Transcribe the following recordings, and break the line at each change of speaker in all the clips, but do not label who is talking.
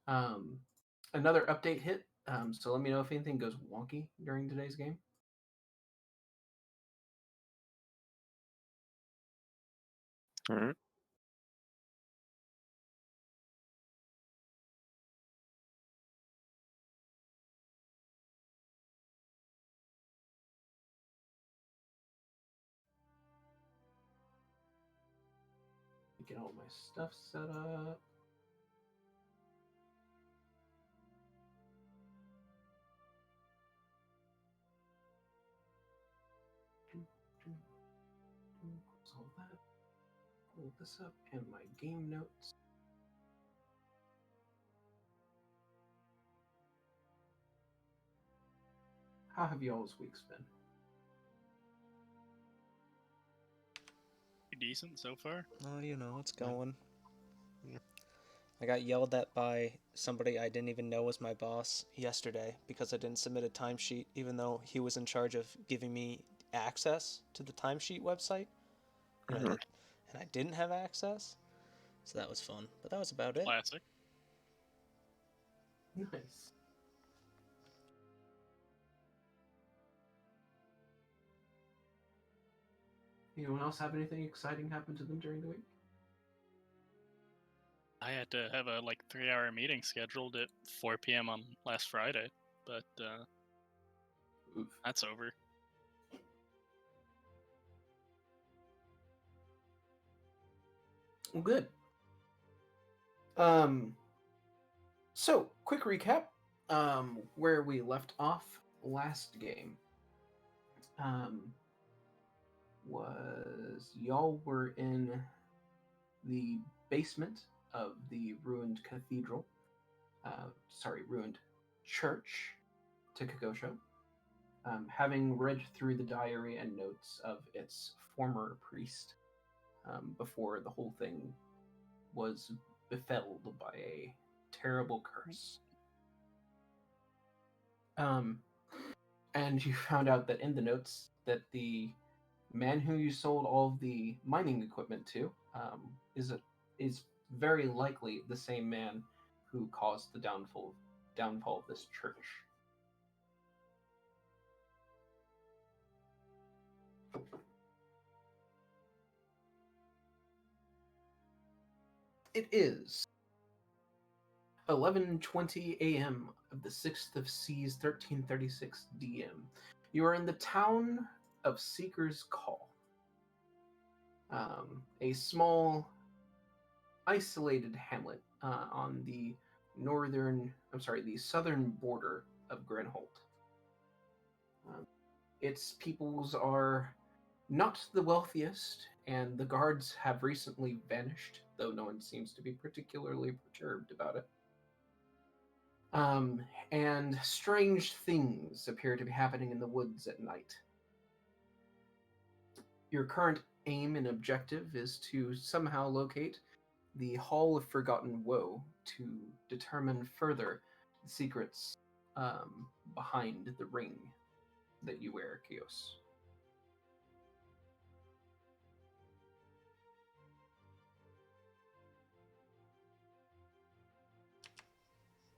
Um, Another update hit. So let me know if anything goes wonky during today's game.
All right.
Get all my stuff set up. Close all that. Pull this up and my game notes. How have y'all's weeks been?
Decent so far.
Oh, it's going. I got yelled at by somebody I didn't even know was my boss yesterday because I didn't submit a timesheet, even though he was in charge of giving me access to the timesheet website. And I didn't have access. So that was fun. But that was about it.
Classic.
Nice. Anyone else have anything exciting happen to them during the week?
I had to have a 3-hour meeting scheduled at 4 p.m. on last Friday, but that's over.
Well, good. So quick recap. Where we left off last game. Was y'all were in the basement of the ruined cathedral. Ruined church to Kagosho. Having read through the diary and notes of its former priest before the whole thing was befelled by a terrible curse. And you found out that in the notes that the man who you sold all of the mining equipment to is very likely the same man who caused the downfall of this church. It is 11:20 a.m. of the 6th of C's 1336 DM. You are in the town of Seeker's Call. A small, isolated hamlet on the southern border of Grenholt. Its peoples are not the wealthiest, and the guards have recently vanished, though no one seems to be particularly perturbed about it. And strange things appear to be happening in the woods at night. Your current aim and objective is to somehow locate the Hall of Forgotten Woe to determine further the secrets behind the ring that you wear, Kios.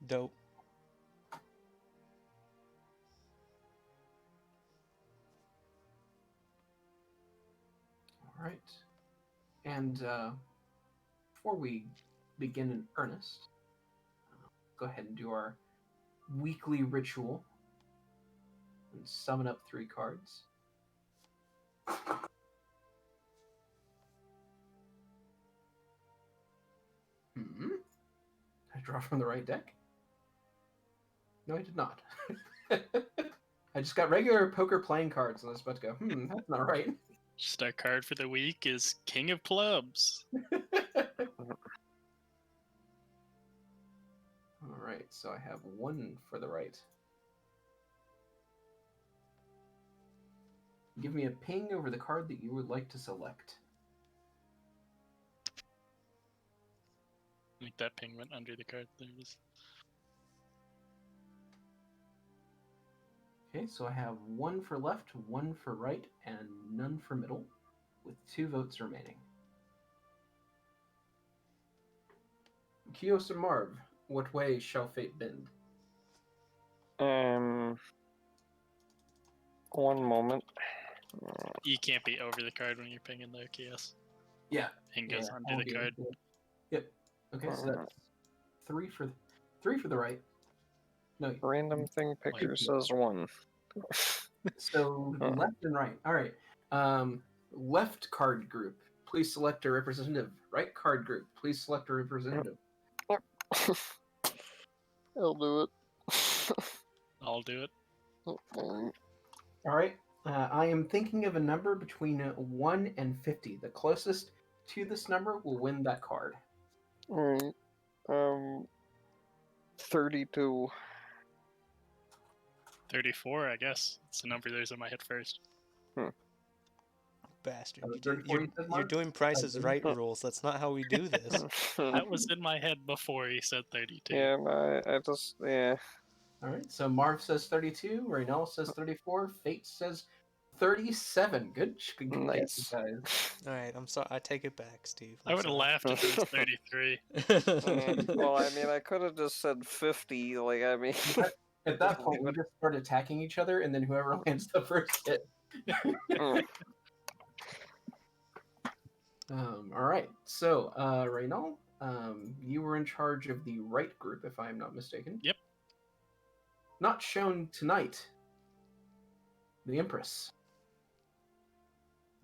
Dope.
All right. And before we begin in earnest, go ahead and do our weekly ritual and summon up 3 cards. I draw from the right deck? No, I did not. I just got regular poker playing cards, and I was about to go, that's not right.
Just our card for the week is King of Clubs.
Alright, so I have 1 for the right. Give me a ping over the card that you would like to select.
I think that ping went under the card. There it is.
Okay, so I have 1 for left, 1 for right, and none for middle, with 2 votes remaining. Kios and Marv, What way shall fate bend?
One moment.
You can't be over the card when you're pinging the Kios.
Yeah.
Ping goes
yeah,
onto
I'll
the
be
card.
able to- Yep. Okay, so that's three for the right. No,
Random thing picture
Wait.
says 1.
so left and right. All right. Left card group, please select a representative. Right card group, please select a representative.
I'll do it.
I'll do it.
All right. I am thinking of a number between 1 and 50. The closest to this number will win that card.
Alright. 32.
34, I guess. It's the number there's in my head first.
Bastard.
Was
You
it
did,
34 you said,
you're
Mark?
doing Price is Right rules. That's not how we do this.
That was in my head before he said 32.
Yeah, I just, yeah.
All right. So Marv says 32. Raynell says 34. Fate says 37. Good
Nice.
guesses, guys.
All right, I'm sorry. I take it back, Steve.
I would have laughed if it was 33.
Well, I mean, I could have just said 50. Like, I mean,
At that point, we just start attacking each other, and then whoever lands the first hit. All right. So, Raynell, you were in charge of the right group, if I am not mistaken.
Yep.
Not shown tonight. The Empress.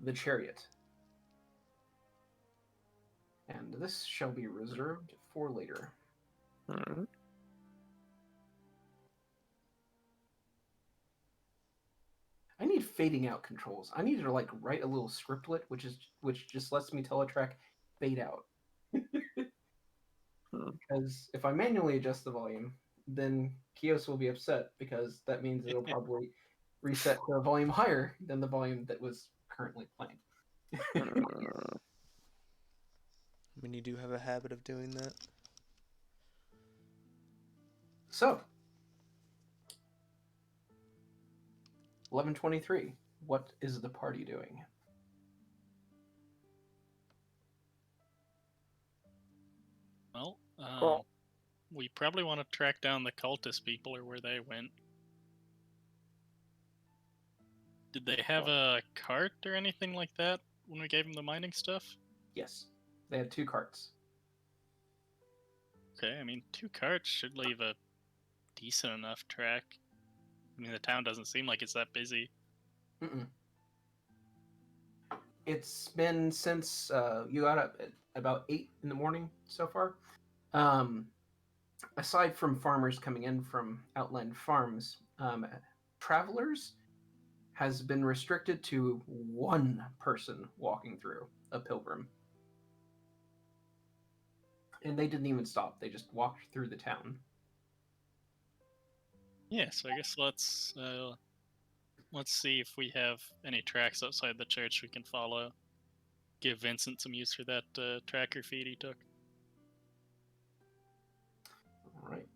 The Chariot. And this shall be reserved for later. I need fading out controls. I need to like write a little scriptlet, which just lets me tell a track fade out. Because if I manually adjust the volume, then Kios will be upset because that means it'll probably reset to a volume higher than the volume that was currently playing.
I mean, you do have a habit of doing that.
So, 11:23. What is the party doing?
Well, we probably want to track down the cultist people or where they went. Did they have a cart or anything like that when we gave them the mining stuff?
Yes, they had 2 carts.
Okay, I mean, 2 carts should leave a decent enough track. I mean, the town doesn't seem like it's that busy.
Mm-mm. It's been since you got up at about 8 in the morning so far. Aside from farmers coming in from outland farms, travelers has been restricted to 1 person walking through, a pilgrim. And they didn't even stop. They just walked through the town.
Yeah, so I guess let's see if we have any tracks outside the church we can follow. Give Vincent some use for that tracker feed he took.
All right.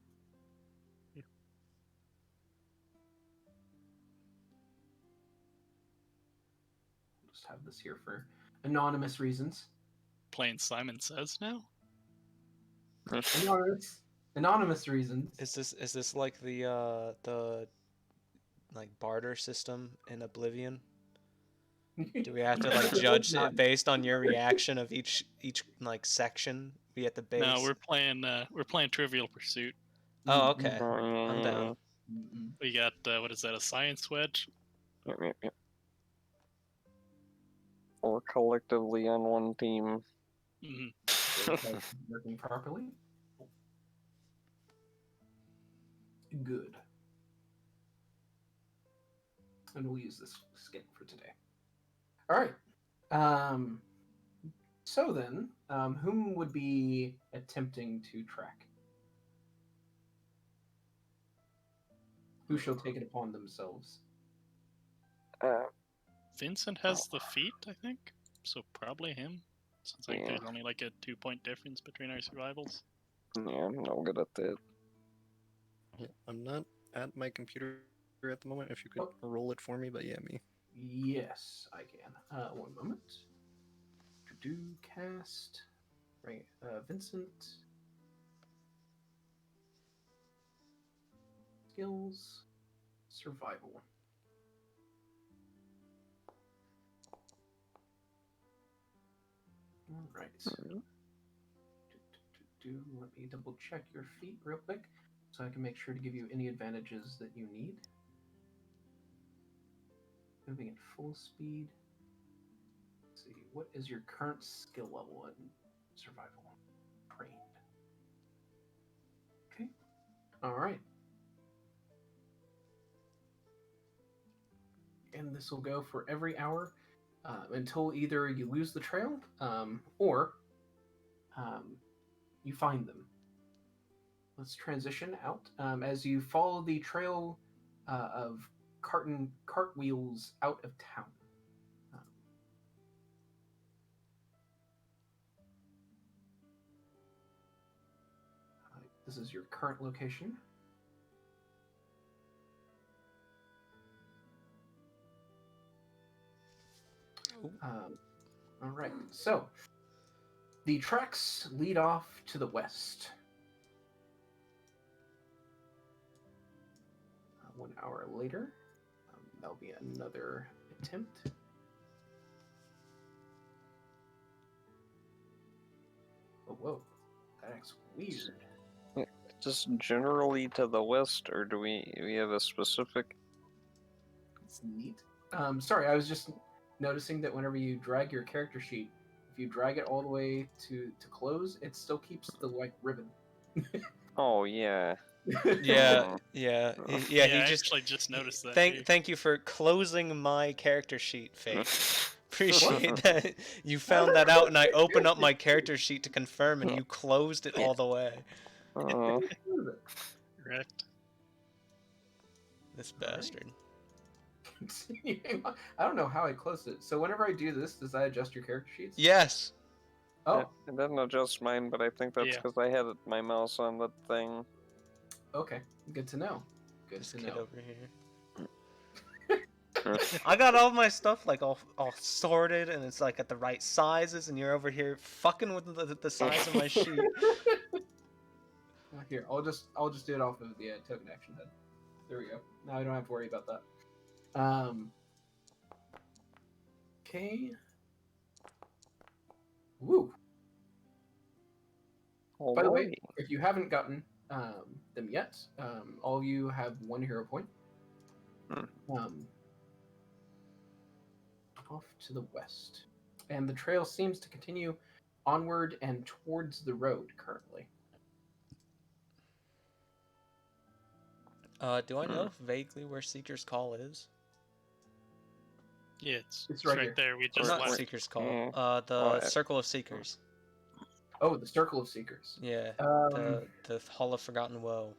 Just have this here for anonymous reasons.
Plain Simon Says now?
Anonymous reasons.
Is this like the like barter system in Oblivion? Do we have to like judge it based on your reaction of each like section? Be at the base.
No, we're playing Trivial Pursuit.
Oh, okay. I'm down.
We got what is that? A science wedge?
Yep. Or collectively on one team.
Working properly. Good. And we'll use this skin for today. All right. So then, whom would be attempting to track? Who shall take it upon themselves?
Vincent has the feet, I think. So probably him. Sounds like there's only like a 2-point difference between our survivals.
Yeah, I'm no good at that.
Yeah, I'm not at my computer at the moment. If you could roll it for me, but yeah, me.
Yes, I can. One moment. Do cast. Right. Vincent. Skills. Survival. All right. Let me double check your feat real quick so I can make sure to give you any advantages that you need. Moving at full speed. Let's see, what is your current skill level in survival? Trained. Okay. All right. And this will go for every hour until either you lose the trail or you find them. Let's transition out. As you follow the trail of cartwheels out of town. This is your current location. All right, so the tracks lead off to the west. 1 hour later, there'll be another attempt. Oh, whoa, that's weird.
Just generally to the west, or do we have a specific?
It's neat. Sorry, I was just noticing that whenever you drag your character sheet, if you drag it all the way to close, it still keeps the like ribbon.
Oh yeah.
Yeah, yeah,
I
he just
actually just noticed that.
thank you for closing my character sheet, Fake. Appreciate that. You found that out, and I opened up my character sheet to confirm, and you closed it all the way.
Correct.
This bastard.
I don't know how I closed it. So whenever I do this, does that adjust your character sheets?
Yes.
Oh,
It doesn't adjust mine, but I think that's
Yeah.
because I had my mouse on the thing.
okay. Good to know. Good
This
to
kid
know.
over here. I got all my stuff like all sorted, and it's like at the right sizes, and you're over here fucking with the size of my sheet.
Here, I'll just do it off of the token action head. There we go. Now I don't have to worry about that. Okay. Woo. By the way, if you haven't gotten them yet, all of you have 1 hero point. Off to the west. And the trail seems to continue onward and towards the road currently.
Do I know vaguely where Seeker's Call is?
Yeah, it's
right
right
here.
there. We just
Not
left.
Seeker's Call.
Mm.
The Circle of Seekers.
Oh, the Circle of Seekers.
Yeah. The Hall of Forgotten Woe.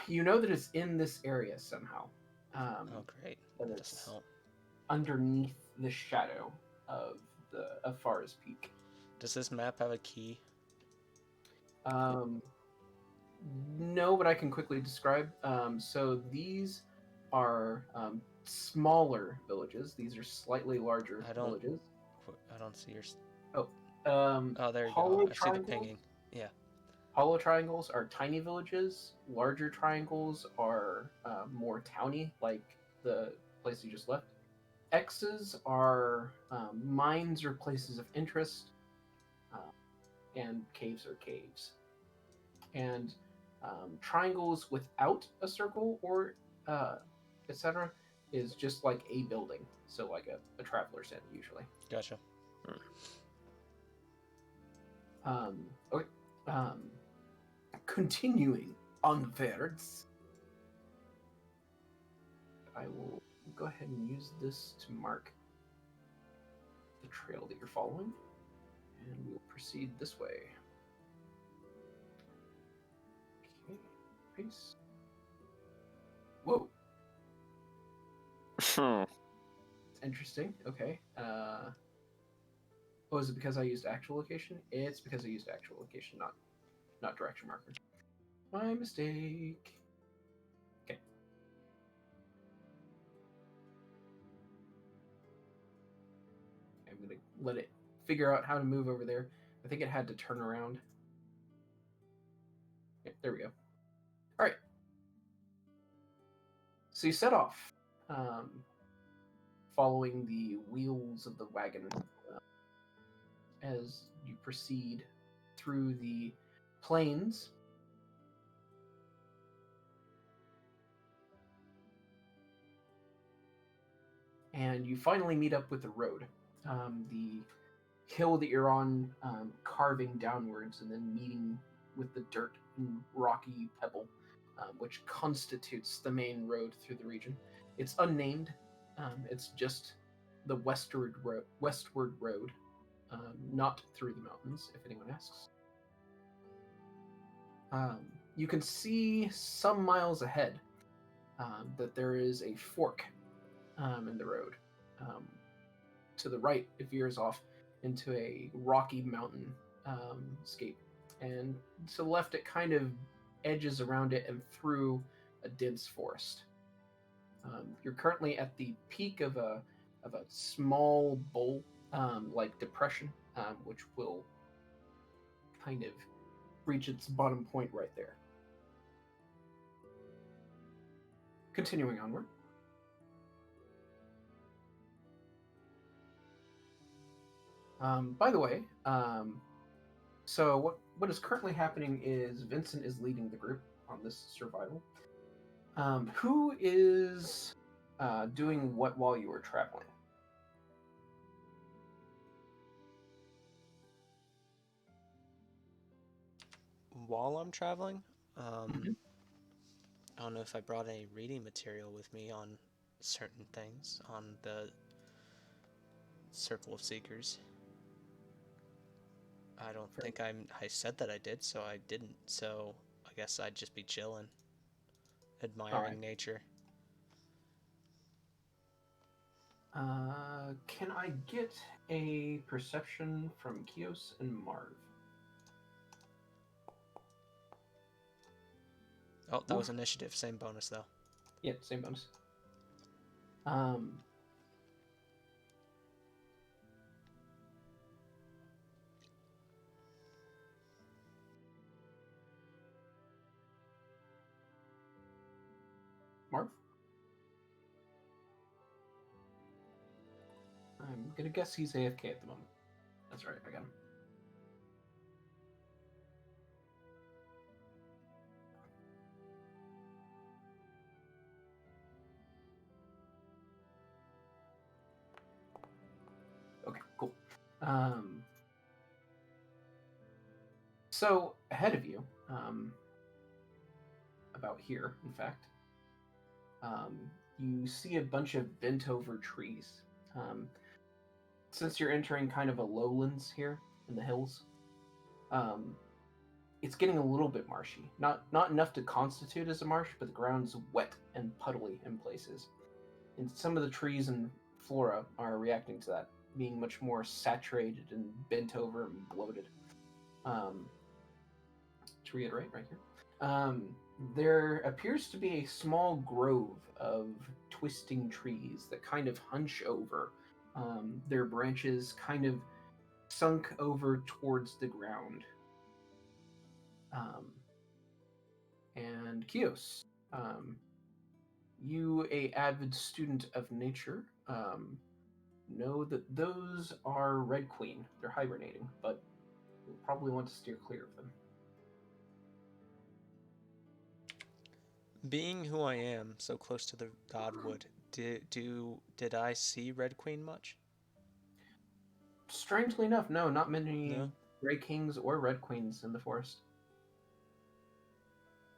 You know that it's in this area somehow.
Oh, great.
But
That
it's
doesn't help.
underneath the shadow of Far's Peak.
Does this map have a key?
No, but I can quickly describe. So these are smaller villages. These are slightly larger villages.
I don't see your...
Oh,
there you
hollow
go. I see the pinging. Yeah.
Hollow triangles are tiny villages. Larger triangles are more towny, like the place you just left. X's are mines or places of interest, and caves are caves. And triangles without a circle or etc. is just like a building, so like a traveler's inn usually.
Gotcha.
Okay. Continuing onwards, I will go ahead and use this to mark the trail that you're following, and we'll proceed this way. Okay, peace. Whoa. It's interesting. Okay. Oh, is it because I used actual location? It's because I used actual location, not direction marker. My mistake. Okay. I'm gonna let it figure out how to move over there. I think it had to turn around. Yeah, there we go. All right. So you set off, following the wheels of the wagon as you proceed through the plains. And you finally meet up with the road. The hill that you're on, carving downwards and then meeting with the dirt and rocky pebble, which constitutes the main road through the region. It's unnamed. It's just the westward road, not through the mountains, if anyone asks. You can see some miles ahead that there is a fork in the road. To the right, it veers off into a rocky mountain scape, and to the left, it kind of edges around it and through a dense forest. You're currently at the peak of a small bowl like depression, which will kind of reach its bottom point right there. Continuing onward. By the way, so what is currently happening is Vincent is leading the group on this survival. Who is doing what while you were traveling?
While I'm traveling,
Mhm.
I don't know if I brought any reading material with me on certain things on the Circle of Seekers. I don't think I said that I did, so I didn't. So I guess I'd just be chilling, admiring nature.
Can I get a perception from Kios and Marv?
Oh, that was initiative. Same bonus, though.
Yeah, same bonus. Marv? I'm gonna guess he's AFK at the moment. That's right, I got him. Okay, cool. So ahead of you, about here, in fact, you see a bunch of bent over trees. Since you're entering kind of a lowlands here in the hills, it's getting a little bit marshy. Not enough to constitute as a marsh, but the ground's wet and puddly in places. And some of the trees and flora are reacting to that, being much more saturated and bent over and bloated. To reiterate right here, there appears to be a small grove of twisting trees that kind of hunch over. Their branches kind of sunk over towards the ground. And Kios, you, a avid student of nature, know that those are Red Queen. They're hibernating, but you'll probably want to steer clear of them.
Being who I am, so close to the Godwood, did I see Red Queen much?
Strangely enough, no, not many
No?
Grey Kings or Red Queens in the forest.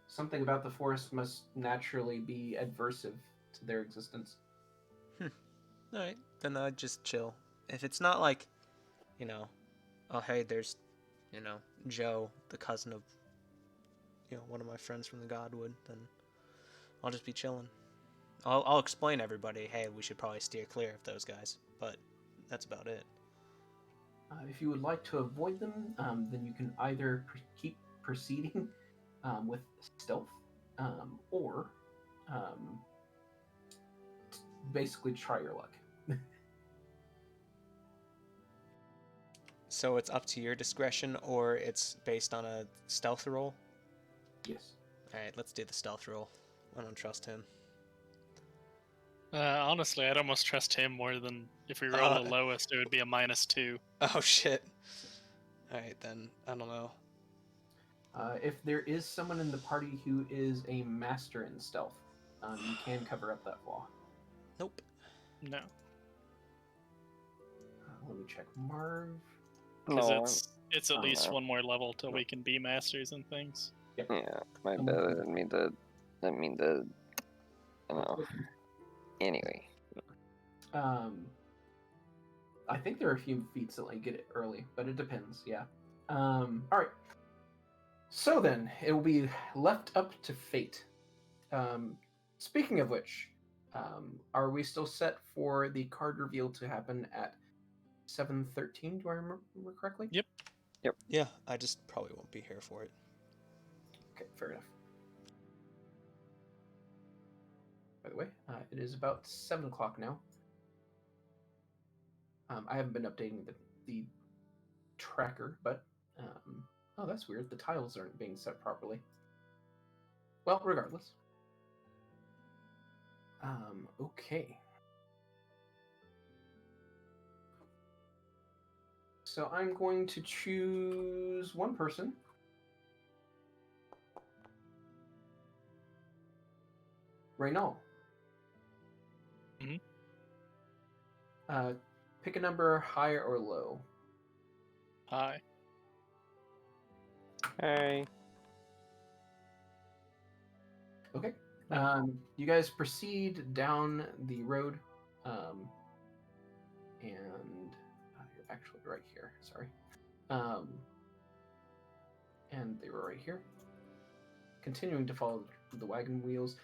Something about the forest must naturally be adversive to their existence.
Alright, then I'd just chill. If it's not like, oh hey, there's, Joe, the cousin of, one of my friends from the Godwood, then I'll just be chilling. I'll explain to everybody, hey, we should probably steer clear of those guys, but that's about it.
If you would like to avoid them, then you can either keep proceeding with stealth, or basically try your luck.
So it's up to your discretion, or it's based on a stealth roll?
Yes.
Alright, let's do the stealth roll. I don't trust him.
Honestly, I'd almost trust him more than if we roll the lowest, it would be a -2.
Oh shit. Alright then, I don't know.
If there is someone in the party who is a master in stealth, you can cover up that flaw.
Nope.
No,
Let me check Marv.
because
No,
it's at least
no.
one more level till we can be masters and things.
yeah, my bad. I didn't mean to. I don't know. Anyway.
I think there are a few feats that let you get it early, but it depends. Yeah. All right. So then, it will be left up to fate. Speaking of which, are we still set for the card reveal to happen at 7:13? Do I remember correctly?
Yep.
Yeah, I just probably won't be here for it.
Okay, fair enough. By the way, it is about 7 o'clock now. I haven't been updating the tracker, but oh, that's weird. The tiles aren't being set properly. Well, regardless. Okay. So I'm going to choose one person. Reynald.
Mhm.
Pick a number high or low.
Hi.
Hey.
Okay. You guys proceed down the road, and you're actually right here. Sorry. And they were right here. Continuing to follow the wagon wheels.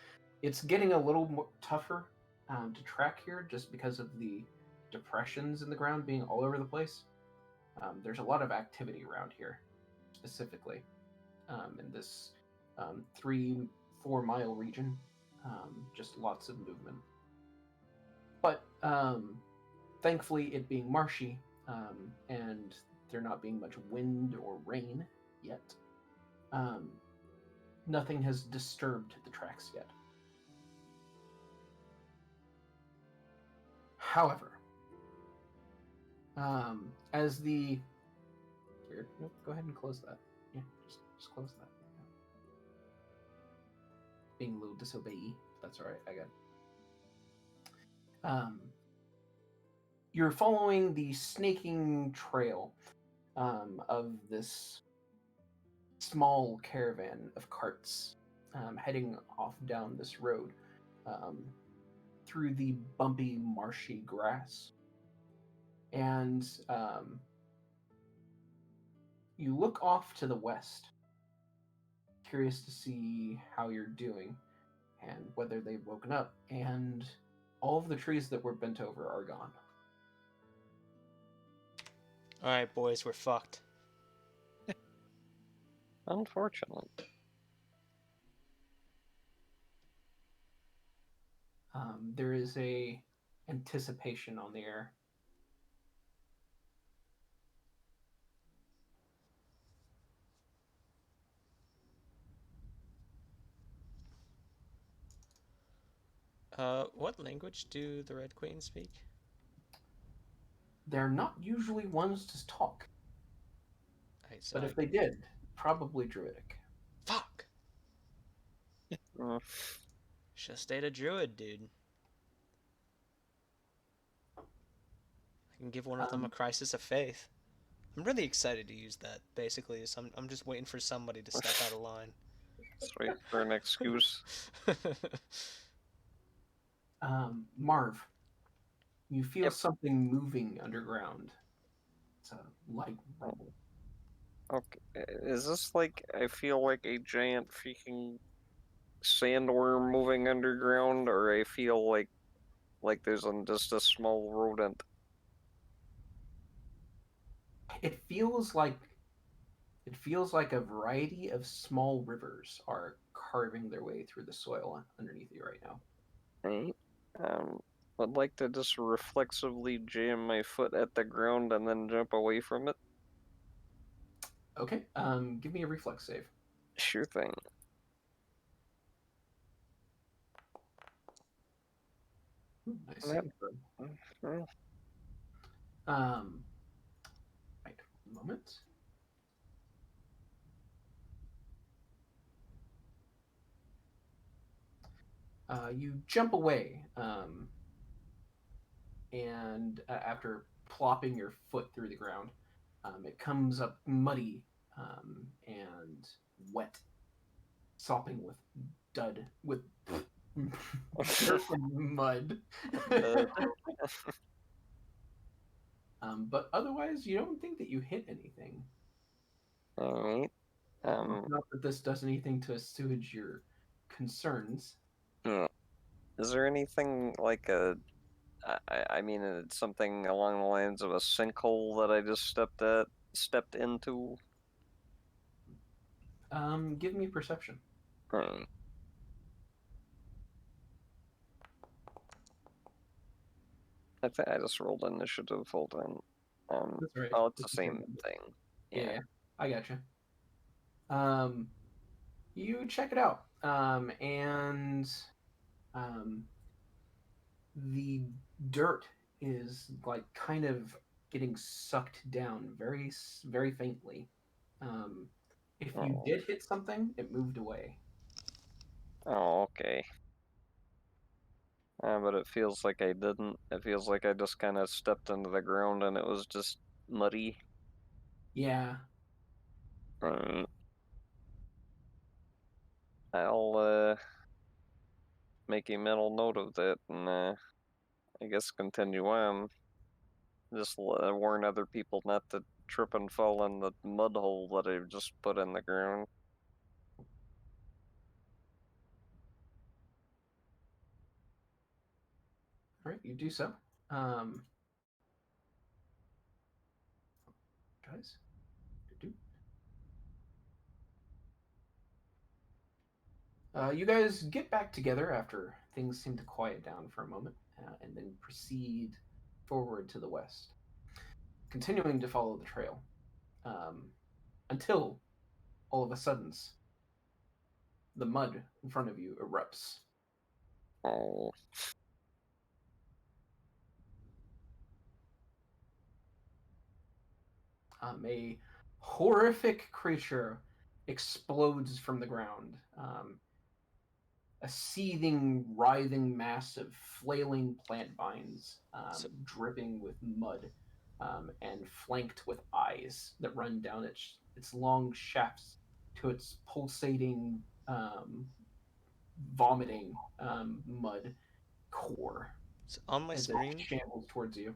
It's getting a little more tougher to track here, just because of the depressions in the ground being all over the place. There's a lot of activity around here, specifically in this 3-4 mile region. Just lots of movement. But thankfully, it being marshy and there not being much wind or rain yet, nothing has disturbed the tracks yet. However, as the weird, nope, go ahead and close that. Yeah, just close that. Yeah. Being a little disobeyy, that's all right. I got it. You're following the snaking trail of this small caravan of carts heading off down this road through the bumpy, marshy grass. And you look off to the west, curious to see how you're doing and whether they've woken up, and all of the trees that were bent over are gone.
Alright, boys, we're fucked.
Unfortunate.
There is a anticipation on the air.
What language do the Red Queen speak?
They're not usually ones to talk,
Alright, so
but if they did, probably Druidic.
Fuck!
Mm.
Should've stayed a druid, dude. I can give one of them a crisis of faith. I'm really excited to use that, basically. So I'm just waiting for somebody to step out of line.
Sweet for an excuse.
Marv, you feel
Yep.
something moving underground. It's a light rumble.
Okay, is this like, I feel like a giant freaking sandworm moving underground, or I feel like there's just a small rodent?
It feels like a variety of small rivers are carving their way through the soil underneath you right now.
Right? I'd like to just reflexively jam my foot at the ground and then jump away from it.
Okay, give me a reflex save.
Sure thing.
I see.
Yep. Mhm.
Right. One moment. You jump away, and after plopping your foot through the ground, it comes up muddy and wet, sopping with dirt and mud. But otherwise, you don't think that you hit anything.
Alright.
Not that this does anything to assuage your concerns.
Is there anything like I mean, it's something along the lines of a sinkhole that I just stepped into?
Give me perception.
Hmm. I think I just rolled initiative. Hold on.
That's right.
Oh, it's the same thing.
Yeah, I gotcha. You check it out, and the dirt is like kind of getting sucked down very faintly. If you
Oh.
did hit something, it moved away.
Oh, okay. But it feels like I didn't. It feels like I just kind of stepped into the ground and it was just muddy.
Yeah.
Right. I'll make a mental note of that and I guess continue on. Just warn other people not to trip and fall in the mud hole that I've just put in the ground.
All right, you do so. Guys. You guys get back together after things seem to quiet down for a moment, and then proceed forward to the west, continuing to follow the trail until all of a sudden the mud in front of you erupts.
Oh.
A horrific creature explodes from the ground. A seething, writhing mass of flailing plant vines, dripping with mud, and flanked with eyes that run down its long shafts to its pulsating, vomiting mud core
So on my
as it
screen,
shambles towards you.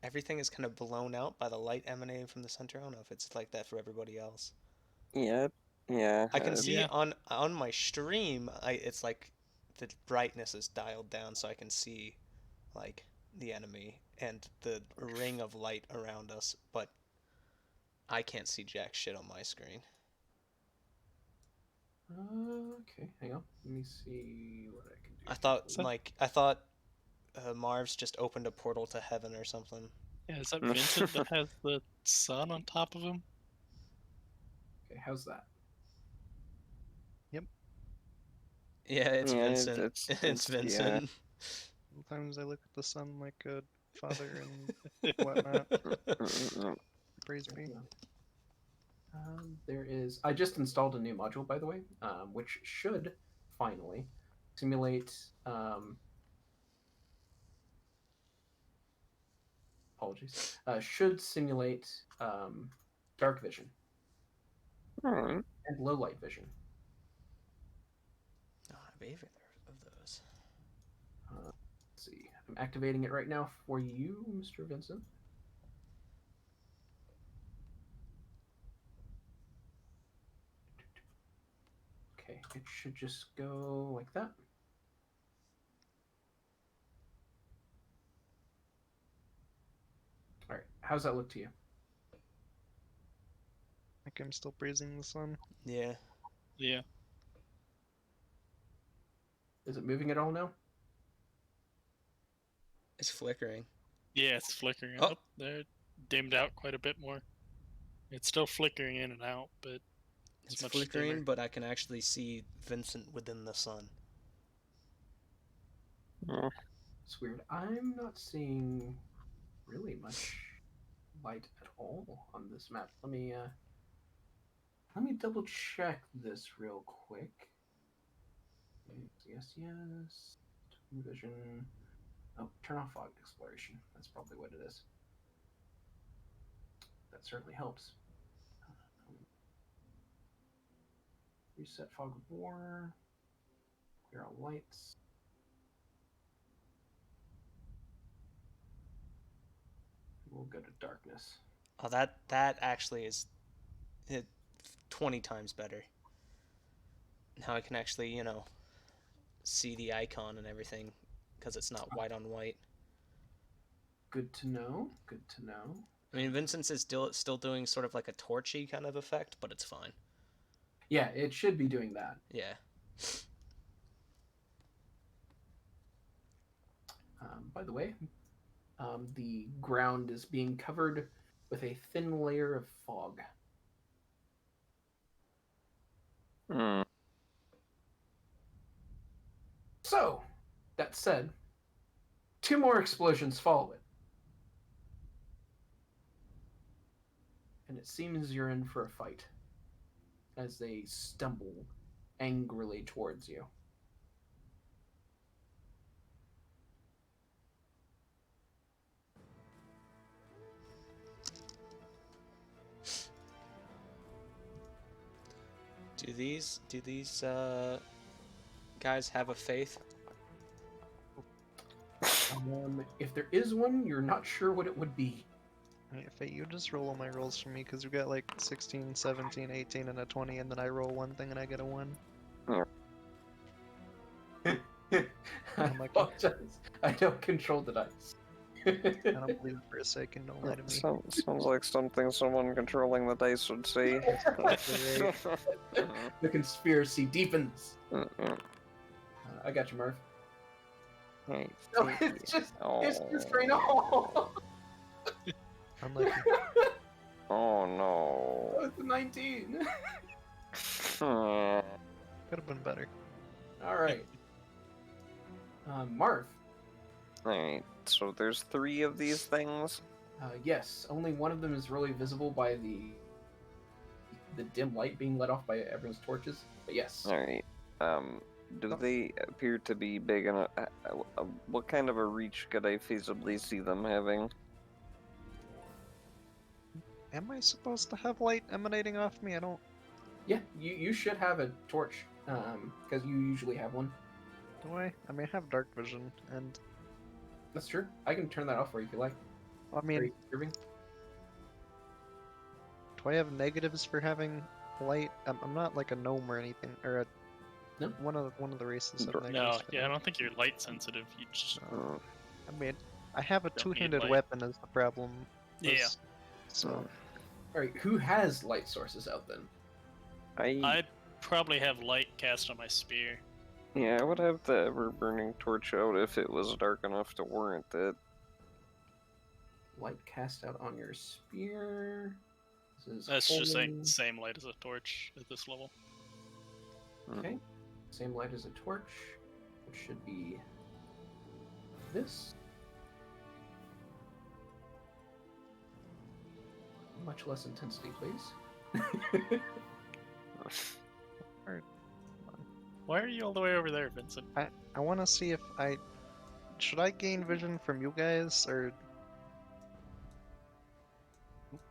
everything is kind of blown out by the light emanating from the center. I don't know if it's like that for everybody else.
Yeah. Yeah.
I can see
Yeah.
on my stream, it's like the brightness is dialed down so I can see like the enemy and the ring of light around us, but I can't see jack shit on my screen.
Okay, hang on. Let me see what I can do.
I thought Marv's just opened a portal to heaven or something.
Yeah, is that Vincent that has the sun on top of him?
Okay, how's that?
Yep.
Yeah, it's
Yeah,
Vincent.
it's
It's Vincent.
Sometimes I look at the sun like a father and whatnot. Praise be.
There is. I just installed a new module, by the way, which should finally simulate. Apologies. Should simulate dark vision
Alright.
and low light vision.
I don't have either of those.
Let's see. I'm activating it right now for you, Mr. Vincent. Okay, it should just go like that. All right, how's that look to you?
Like I'm still praising the sun.
Yeah.
Yeah.
Is it moving at all now?
It's flickering.
Yeah, it's flickering.
Oh.
Oh, they're dimmed out quite a bit more. It's still flickering in and out, but
It's
much
flickering,
dimmer.
but I can actually see Vincent within the sun.
It's weird. I'm not seeing really much light at all on this map. Let me double check this real quick. Yes. Vision. Oh, turn off fog exploration. That's probably what it is. That certainly helps. Reset fog of war. Clear all lights. We'll go to darkness.
Oh, that actually is 20 times better. Now I can actually, see the icon and everything because it's not white on white.
Good to know.
I mean, Vincent's is still doing sort of like a torchy kind of effect, but it's fine.
Yeah, it should be doing that.
Yeah.
By the way, the ground is being covered with a thin layer of fog. So, that said, 2 more explosions follow it. And it seems you're in for a fight as they stumble angrily towards you.
Do these guys have a faith?
If there is one, you're not sure what it would be.
Fate, you just roll all my rolls for me, because you got like 16, 17, 18, and a 20, and then I roll one thing and I get a 1.
I apologize. I don't control the dice.
I don't believe it for a second, don't lie to me.
Sounds like something someone controlling the dice would say.
The conspiracy deepens. I got you, Murph.
Hey,
No, it's just straight on.
Unlucky.
Oh no.
It's a 19.
Could have been better.
All right. Marv.
Alright, so there's 3 of these things.
Yes, only one of them is really visible by the dim light being let off by everyone's torches. But yes.
Alright. Do they appear to be big enough? What kind of a reach could I feasibly see them having?
Am I supposed to have light emanating off me? I don't...
Yeah, you should have a torch, because you usually have one.
Do I? I mean, I have dark vision, and...
That's true. I can turn that off for you if you like.
I mean,
Very disturbing.
do I have negatives for having light? I'm not like a gnome or anything, or
No?
one of the races have negatives.
No,
for
yeah, I
that.
don't think you're light sensitive. You just
I mean, I have a
Don't need
two-handed
light.
weapon is the problem.
Yeah.
So,
All right, who has light sources out then?
I probably have light cast on my spear.
Yeah, I would have the ever-burning torch out if it was dark enough to warrant it.
Light cast out on your spear. This is
That's just
holy.
saying same light as a torch at this level.
Okay. Same light as a torch, which should be this. Much less intensity, please.
Why are you all the way over there, Vincent?
I want to see if I... Should I gain vision from you guys, or...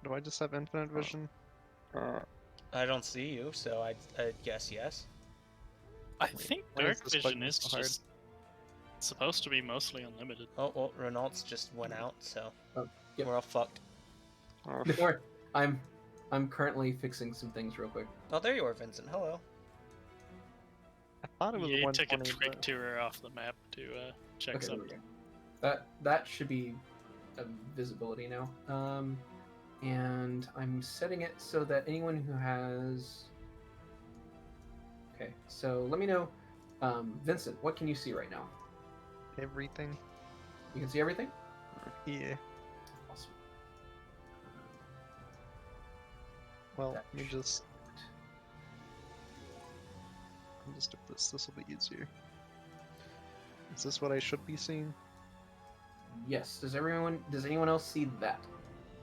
Do I just have infinite vision?
I don't see you, so I guess yes.
I think
why is
dark
this
vision
button
is
so hard?
just supposed to be mostly unlimited.
Oh, well, Renault's just went out, so
Yep.
we're all fucked.
Don't worry, I'm currently fixing some things real quick.
Oh, there you are, Vincent. Hello.
I thought it was
You took a
120,
quick
but...
tour off the map to check
Okay, there we
something.
go. That should be a visibility now. And I'm setting it so that anyone who has... Okay, so let me know. Vincent, what can you see right now?
Everything.
You can see everything?
Yeah.
Awesome.
Well,
That
let me
should-
just... I'll just do this. This will be easier. Is this what I should be seeing?
Yes. Does anyone else see that?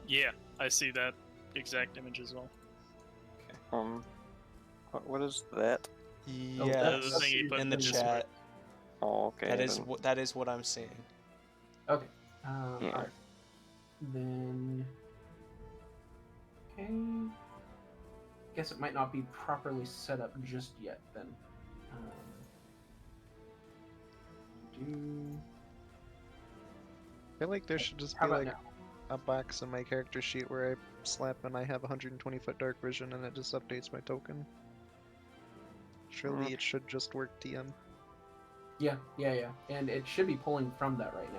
Yeah, I see that exact image as well.
What is that?
Yes,
the thing you put
in the
in Discord.
chat.
Oh, okay.
That is what I'm seeing.
Okay.
Yeah.
Alright. Then. Okay. Guess it might not be properly set up just yet then. Do.
I feel like there should just
How
be
about
like
now?
a box in my character sheet where I slap and I have 120-foot dark vision and it just updates my token. Surely it should just work TM.
Yeah. And it should be pulling from that right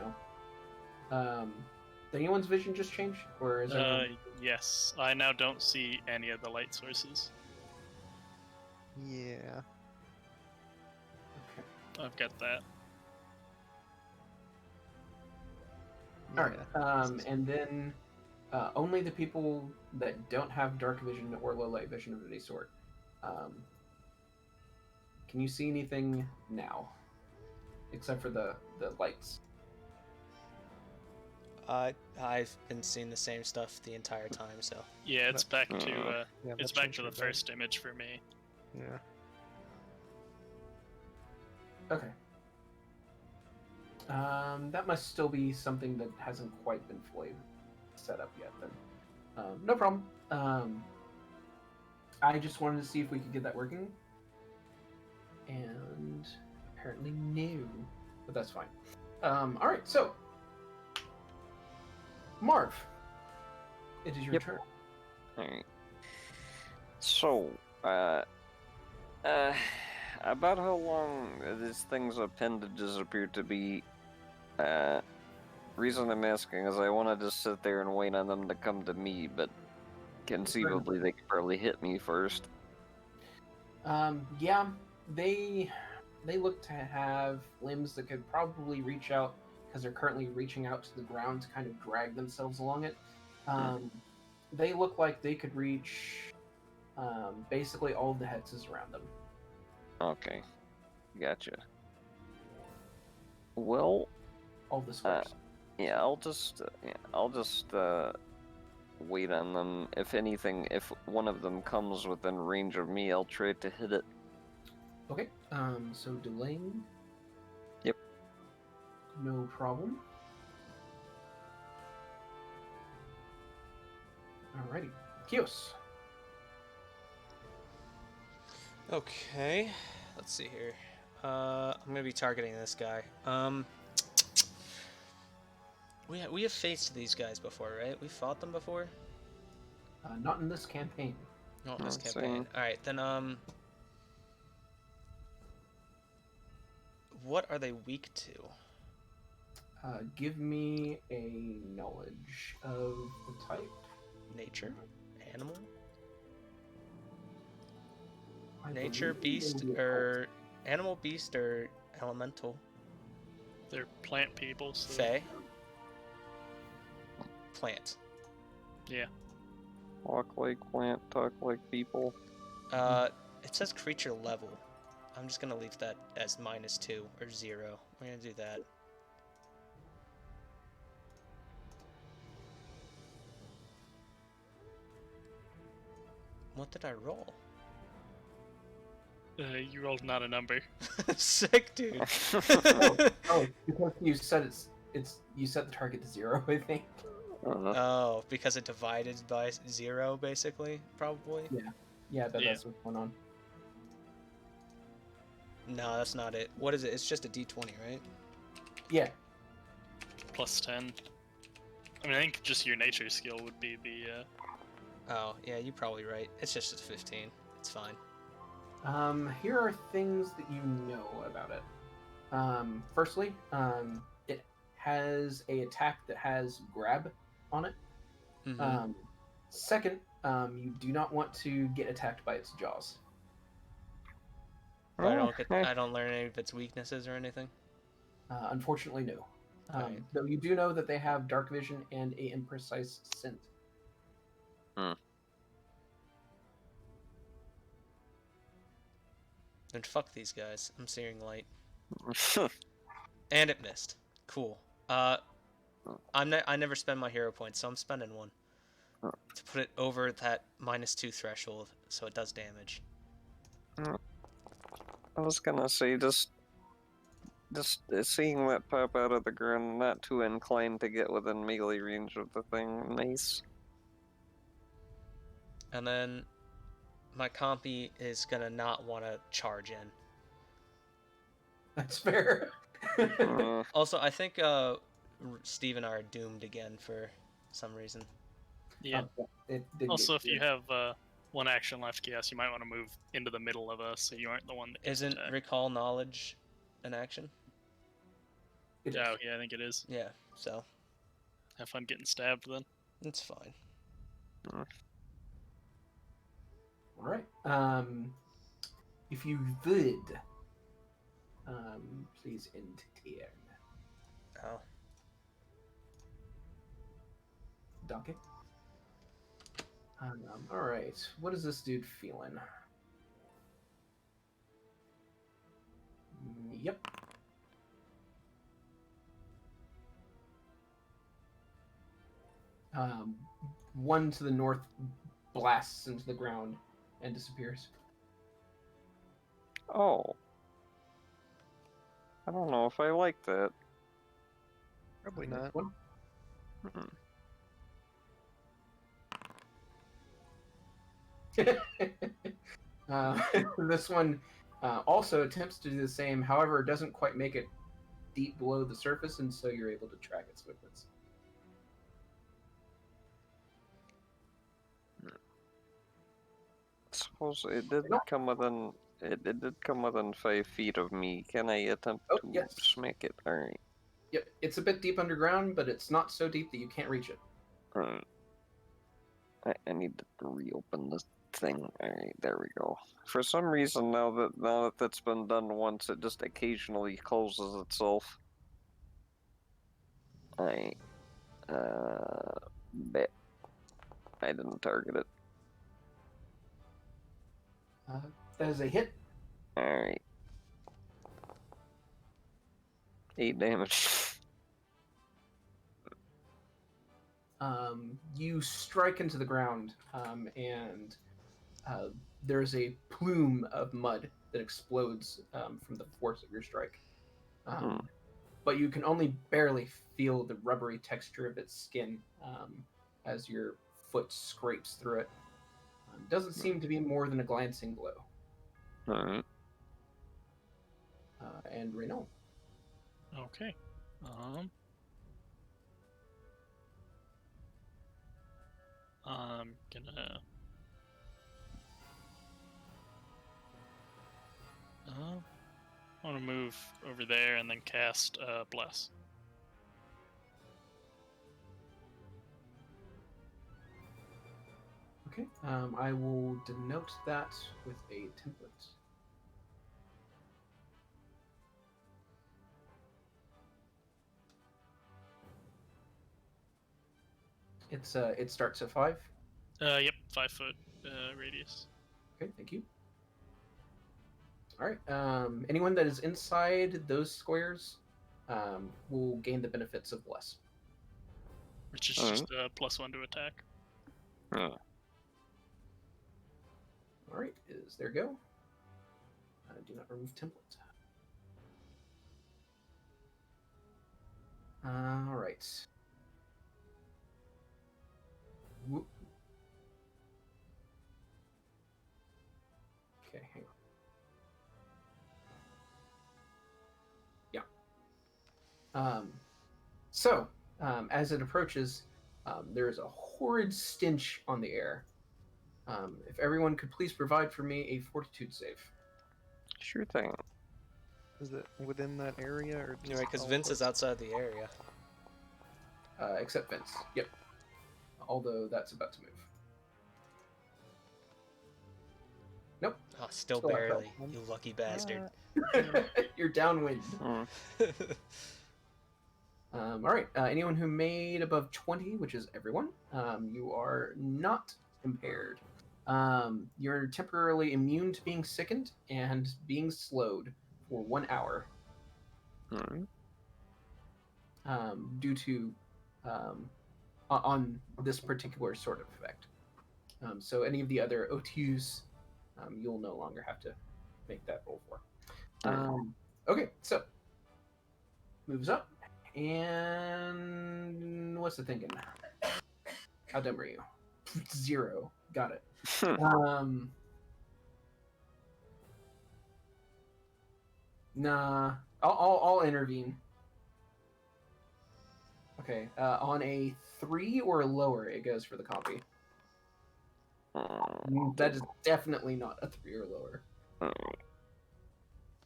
now. Did anyone's vision just change? Or is everyone...
Yes, I now don't see any of the light sources.
Yeah.
Okay.
I've got that.
Alright. And then only the people that don't have dark vision or low light vision of any sort. Can you see anything now? Except for the lights.
I've been seeing the same stuff the entire time, so.
Yeah, it's back to
Yeah,
it's
that
back
changed
to the
my vibe.
first image for me.
Yeah.
Okay. That must still be something that hasn't quite been fully set up yet then. No problem. I just wanted to see if we could get that working. And apparently no. But that's fine. Alright, so Marv, it is your
Yep.
turn.
Alright. So, about how long these things' appendages appear to be, reason I'm asking is I want to just sit there and wait on them to come to me, but conceivably they could probably hit me first.
Yeah, they look to have limbs that could probably reach out, because they're currently reaching out to the ground to kind of drag themselves along it. They look like they could reach basically all of the hexes around them.
Okay, gotcha. Well,
All the squares.
yeah, I'll just wait on them. If anything, if one of them comes within range of me, I'll try to hit it.
Okay, so delaying.
Yep.
No problem. Alrighty. Kios.
Okay, let's see here. I'm gonna be targeting this guy. We have faced these guys before, right? We fought them before.
Not in this campaign.
Not in this
Let's
campaign.
see.
All right, then. What are they weak to?
Give me a knowledge of the type.
Nature, animal,
I
nature,
believe
beast,
it'll be
or animal, beast, or elemental.
They're plant people, so
Fey. Plant.
yeah.
Walk like plant, talk like people.
It says creature level. I'm just gonna leave that as -2 or 0. We're gonna do that. What did I roll?
You rolled not a number.
Sick, dude.
Oh, because you said you set the target to 0, I think.
Oh, because it divided by 0, basically, probably.
Yeah, that's what's going on.
No, that's not it. What is it? It's just a D20, right?
Yeah.
Plus 10. I mean, I think just your nature skill would be the.
Oh, yeah, you're probably right. It's just a 15. It's fine.
Here are things that you know about it. Firstly, it has a attack that has grab on it.
Mm-hmm.
Second, you do not want to get attacked by its jaws.
But I don't learn any of its weaknesses or anything.
Unfortunately, no.
Right.
Though you do know that they have dark vision and a imprecise scent.
Then fuck these guys. I'm searing light. And it missed. Cool. I never spend my hero points, so I'm spending one to put it over that -2 threshold, so it does damage.
I was gonna say, just seeing that pop out of the ground, not too inclined to get within melee range of the thing. Nice.
And then my compy is gonna not want to charge in.
That's fair.
Also, I think Steve and I are doomed again for some reason.
Yeah.
It did
Also,
get
if you
good.
have one action left, yes, you might want to move into the middle of us so you aren't the one that gets
Isn't
attacked.
recall knowledge an action?
It is.
Oh, yeah, I think it is.
Yeah, so
Have fun getting stabbed then.
it's fine.
All right. If you would, please end turn.
Oh.
Donkey. All right. What is this dude feeling? Yep. One to the north blasts into the ground and disappears.
Oh. I don't know if I like that.
Probably
Next
not.
one. This one also attempts to do the same, however, doesn't quite make it deep below the surface, and so you're able to track its movements.
Suppose it did come within. It did come within 5 feet of me. Can I attempt to
yes.
smack it? Alright.
Yep, it's a bit deep underground, but it's not so deep that you can't reach it.
Alright. I need to reopen this thing. Alright, there we go. For some reason, now that that's been done once, it just occasionally closes itself. Bet. I didn't target it.
That is a hit.
Alright. 8 damage.
You strike into the ground, and there's a plume of mud that explodes from the force of your strike. But you can only barely feel the rubbery texture of its skin as your foot scrapes through it. Doesn't seem to be more than a glancing blow.
Alright.
And Renault.
Okay. I'm gonna. I want to move over there and then cast Bless.
Okay. I will denote that with a template. It starts at 5.
Yep, 5 foot radius.
Okay, thank you. All right. Anyone that is inside those squares will gain the benefits of Bless.
Which is just +1 to attack.
All right, is there go? Do not remove template. All right. Okay, hang on. Yeah. As it approaches, there is a horrid stench on the air. If everyone could please provide for me a fortitude save.
Sure thing.
Is it within that area or?
You're right, because Vince is outside the area.
Except Vince. Yep. Although that's about to move. Nope.
Oh, still
Still
barely.
uphill.
You lucky bastard.
You're downwind. All right. Anyone who made above 20, which is everyone, you are not impaired. You're temporarily immune to being sickened and being slowed for 1 hour. due to on this particular sort of effect. So any of the other O2s, you'll no longer have to make that roll for. Okay, so moves up, and what's the thinking? How dumb are you? 0. Got it. Nah, I'll intervene. Okay, on a 3 or lower, it goes for the copy. That is definitely not a 3 or lower.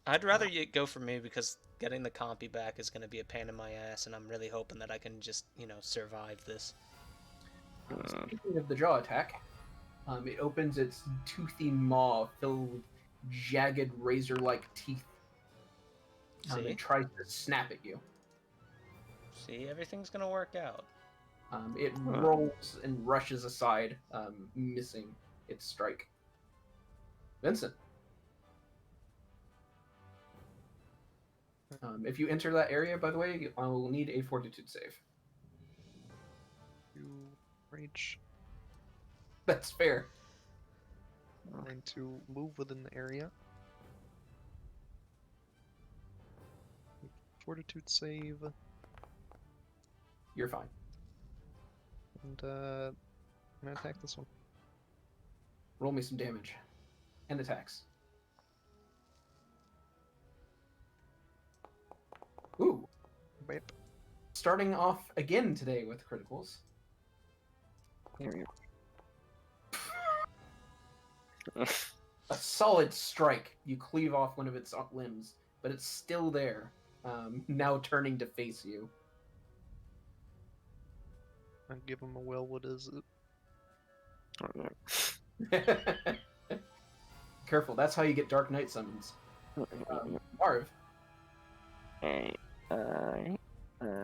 I'd rather you go for me because getting the compy back is going to be a pain in my ass, and I'm really hoping that I can just, survive this.
Speaking of the jaw attack, it opens its toothy maw filled with jagged razor-like teeth.
See?
It tries to snap at you.
See, everything's going to work out.
It rolls and rushes aside, missing its strike. Vincent. If you enter that area, by the way, I will need a fortitude save.
You rage.
That's fair.
I'm going to move within the area. Fortitude save.
You're fine.
And I'm gonna attack this one.
Roll me some damage. And attacks. Ooh.
Bap.
Starting off again today with criticals. A solid strike. You cleave off one of its limbs, but it's still there, now turning to face you.
I give him a well. What is it?
Careful, that's how you get Dark Knight summons. Marv.
I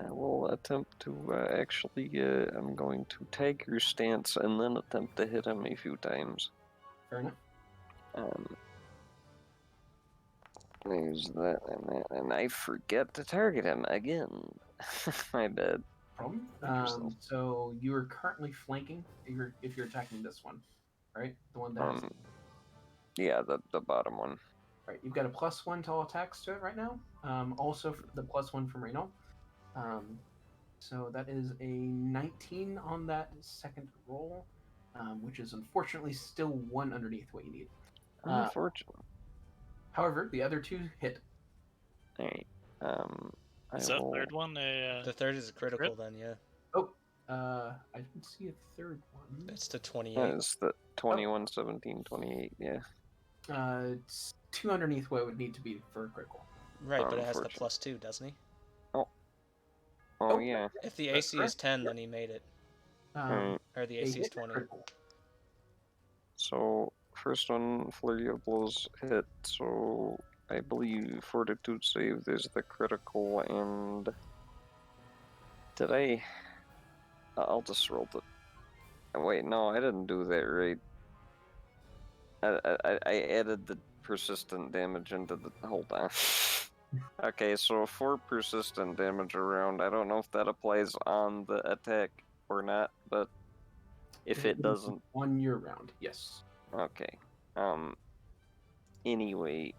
will attempt to actually. I'm going to tag your stance and then attempt to hit him a few times.
Fair enough.
There's that, and I forget to target him again. My bad.
Problem. So you are currently flanking. If you're attacking this one, right? The one that.
Yeah, the bottom one.
Right. You've got a +1 to all attacks to it right now. Also the +1 from Reno. So that is a 19 on that second roll, which is unfortunately still 1 underneath what you need.
Unfortunate.
However, the other 2 hit.
Alright.
Is that third one a...
The third is a critical
crit?
then, yeah.
Oh, I didn't see a third one.
It's the 28.
It's the 21, 17, 28, yeah.
It's 2 underneath what it would need to be for a critical.
Right, but it has the +2, doesn't he?
Oh yeah.
If the AC is 10, then he made it. Or the AC is 20.
So, first one, Flurry of Blows hit, so I believe Fortitude save, there's the critical, and... I'll just roll the... Wait, no, I didn't do that right. I added the persistent damage into the... Hold on. Okay, so 4 persistent damage around. I don't know if that applies on the attack or not, but if it doesn't...
On your round, yes.
Okay. Anyway,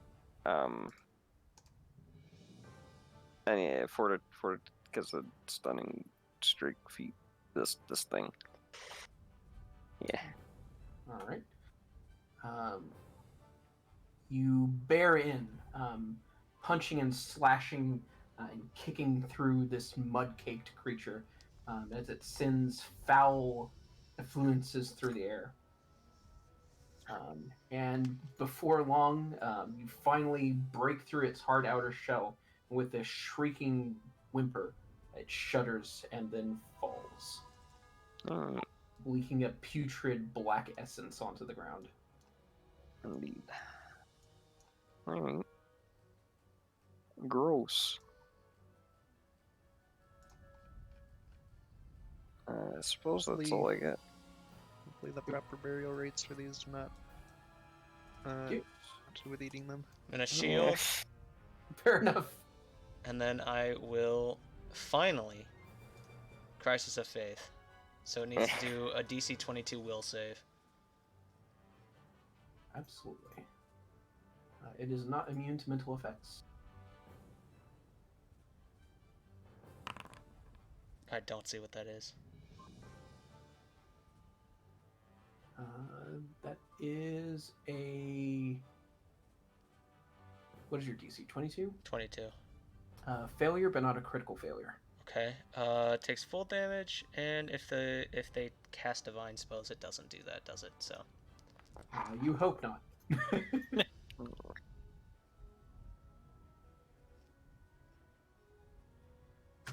anyway, for because of stunning streak feat, this thing. Yeah.
All right. You bear in, punching and slashing and kicking through this mud-caked creature as it sends foul effluences through the air. And before long, you finally break through its hard outer shell. With a shrieking whimper, it shudders and then falls, leaking a putrid black essence onto the ground.
Indeed. Alright. Gross. I suppose that's all I got.
Hopefully the proper burial rates for these do not do with eating them.
I'm gonna shield,
Fair enough.
and then I will finally, Crisis of Faith. So it needs to do a DC 22 will save.
Absolutely. It is not immune to mental effects.
I don't see what that is.
That is a... What is your DC? 22?
22.
Failure, but not a critical failure.
Okay. Takes full damage, and if they cast divine spells, it doesn't do that, does it? So.
You hope not.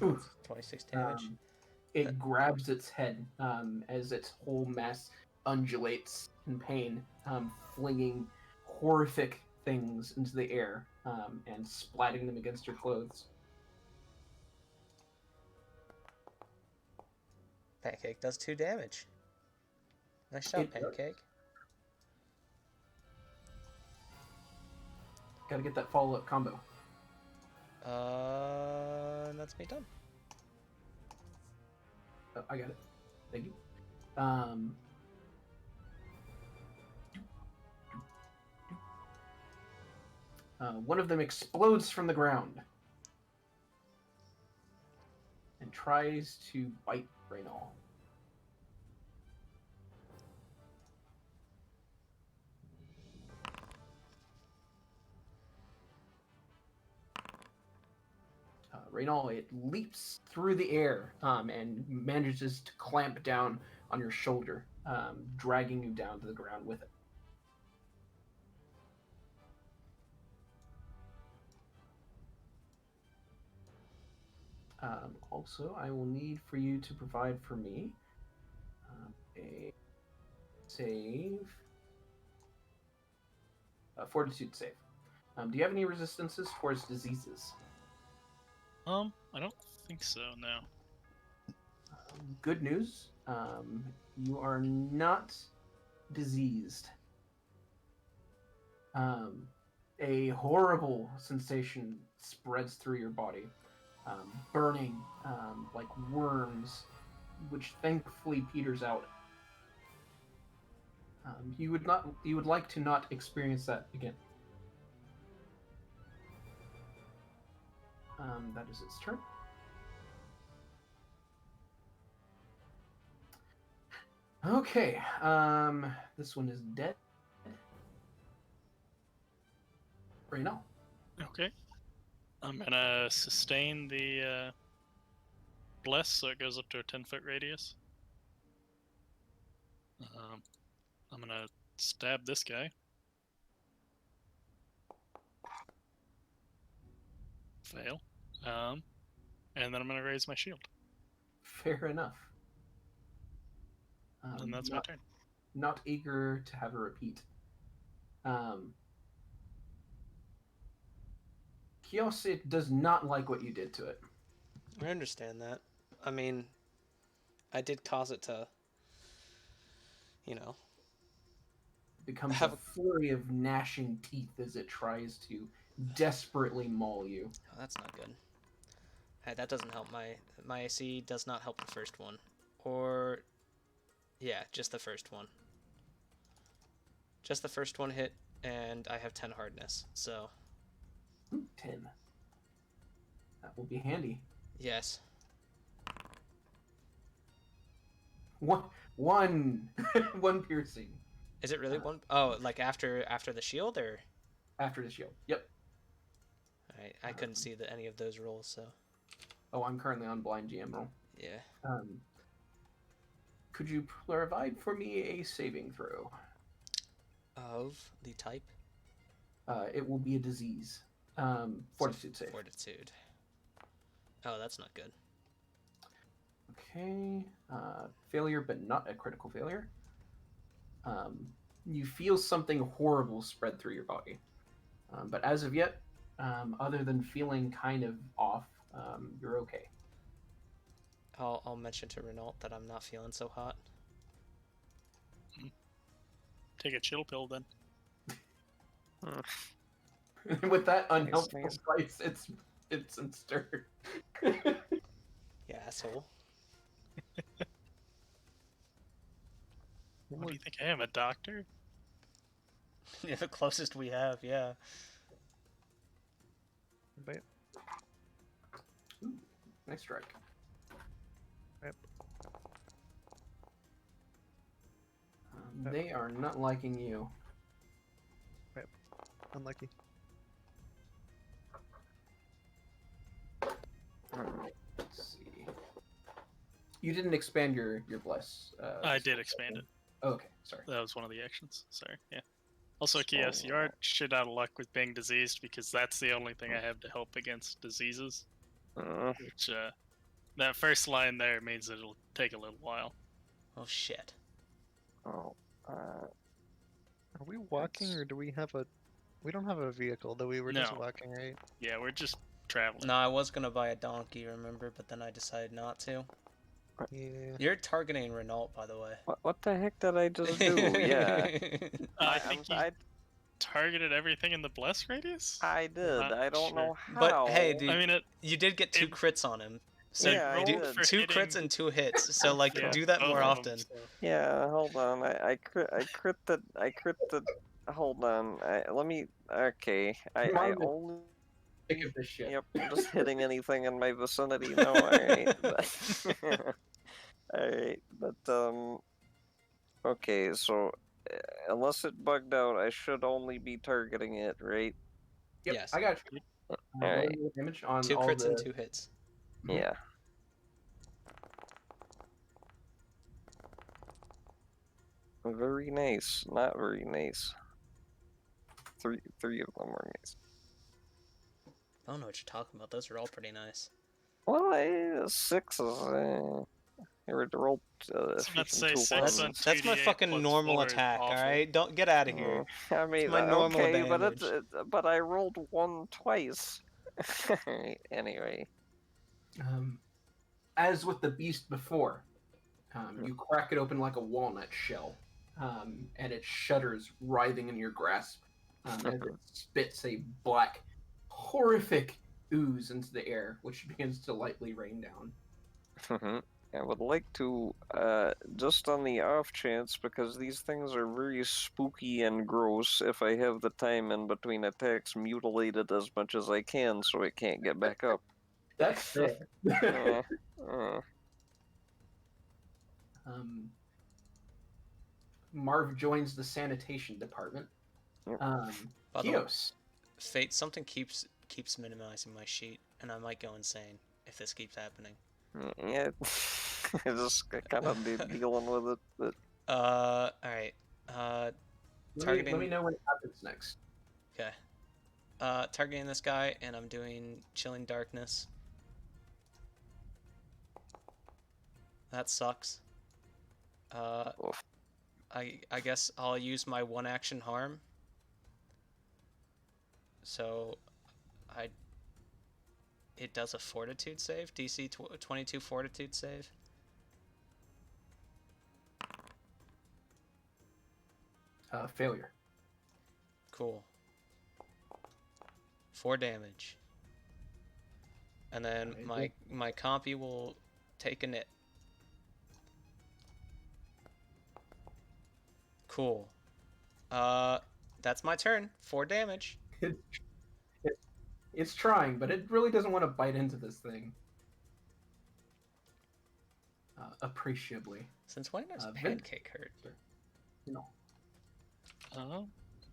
Oof.
26 damage.
It grabs its head as its whole mass undulates in pain, flinging horrific things into the air and splatting them against your clothes.
Pancake does 2 damage. Nice job,
It does.
Pancake.
Gotta get that follow-up combo.
That's me done.
Oh, I got it. Thank you. One of them explodes from the ground and tries to bite Raynal. Raynal, it leaps through the air and manages to clamp down on your shoulder, dragging you down to the ground with it. Also, I will need for you to provide for me a save, a fortitude save. Do you have any resistances towards diseases?
I don't think so, no.
Good news, you are not diseased. A horrible sensation spreads through your body, burning like worms, which thankfully peters out. You would like to not experience that again. That is its turn. Okay, this one is dead. Raynal.
Okay. I'm gonna sustain the bless, so it goes up to a 10-foot radius. I'm gonna stab this guy. Fail. And then I'm gonna raise my shield.
Fair enough.
And that's my turn.
Not eager to have a repeat. Kiosit does not like what you did to it.
I understand that. I mean, I did cause it to,
Becomes a flurry of gnashing teeth as it tries to desperately maul you.
Oh, that's not good. Hey, that doesn't help. My AC does not help the first one. Or, yeah, just the first one. Just the first one hit, and I have 10 hardness, so...
10. That will be handy.
Yes.
One one piercing.
Is it really one? Oh, like after the shield, or?
After the shield. Yep.
Alright, I couldn't see any of those rolls, so...
Oh, I'm currently on blind GM roll.
Yeah.
Could you provide for me a saving throw?
Of the type?
It will be a disease. Fortitude save.
Fortitude. Oh, that's not good.
Okay. Failure, but not a critical failure. You feel something horrible spread through your body. But as of yet, other than feeling kind of off, you're okay.
I'll mention to Renault that I'm not feeling so hot.
Take a chill pill then.
With that unhelpful
Nice.
spice, it's instant.
asshole.
What do you think I am, a doctor?
Yeah, the closest we have, yeah.
But
Ooh, nice strike.
Yep.
They are not liking you.
unlucky.
Let's see. You didn't expand your bless.
I did expand it.
Okay, sorry.
That was one of the actions. Sorry, yeah. Also, Kios, you are shit out of luck with being diseased because that's the only thing I have to help against diseases. Which, that first line there means that it'll take a little while.
Oh shit.
Oh,
Are we walking or do we have a? We don't have a vehicle, though. We were just
No.
walking, right?
Yeah, we're just traveling.
No, I was gonna buy a donkey, remember, but then I decided not to.
Yeah.
You're targeting Renault, by the way.
what the heck did I just do? Yeah,
I think you targeted everything in the bless radius?
I did.
Not
I don't
sure.
know how.
But hey, dude,
I mean,
you did get 2 crits on him. So
Yeah, I
do
did.
For
2
hitting-
crits and 2 hits. So like
Yeah,
do that
both
more
of
often.
them, so.
Yeah, hold on. I crit the. Hold on. Let me. Okay. I
Marvin,
only.
Think of this shit.
Yep, I'm just hitting anything in my vicinity now. Alright. Alright, but okay, so unless it bugged out, I should only be targeting it, right?
Yep,
Yes.
I got you.
Alright.
Roll damage on
2
all
crits
the...
and 2 hits.
Mhm.
Yeah. Very nice. Not very nice. Three of them were nice.
I don't know what you're talking about. Those are all pretty nice.
Well, 6 is. I rolled
I was about to say
two
6 on
ones.
That's my
2d8
fucking
plus
normal
4 is
attack,
awful.
alright? Don't get out of here.
I mean,
my normal
okay, but
damage.
but I rolled 1 twice. Anyway.
As with the beast before, you crack it open like a walnut shell, and it shudders, writhing in your grasp, as it spits a black, horrific ooze into the air, which begins to lightly rain down.
I would like to, just on the off chance, because these things are very spooky and gross, if I have the time in between attacks, mutilate it as much as I can so it can't get back up.
That's fair. Marv joins the sanitation department.
By the way,
Kios.
Fate, something keeps minimizing my sheet, and I might go insane if this keeps happening.
Yeah, just kind of dealing with it. But...
alright. Targeting...
Let me know when it happens next.
Okay. Targeting this guy, and I'm doing Chilling Darkness. That sucks. I guess I'll use my 1 action harm. So, it does a fortitude save, DC 22 fortitude save.
Failure.
Cool. 4 damage. And then my compy will take a nit. Cool. That's my turn. 4 damage.
It's trying, but it really doesn't want to bite into this thing. Appreciably.
Since when does Pancake hurt?
No.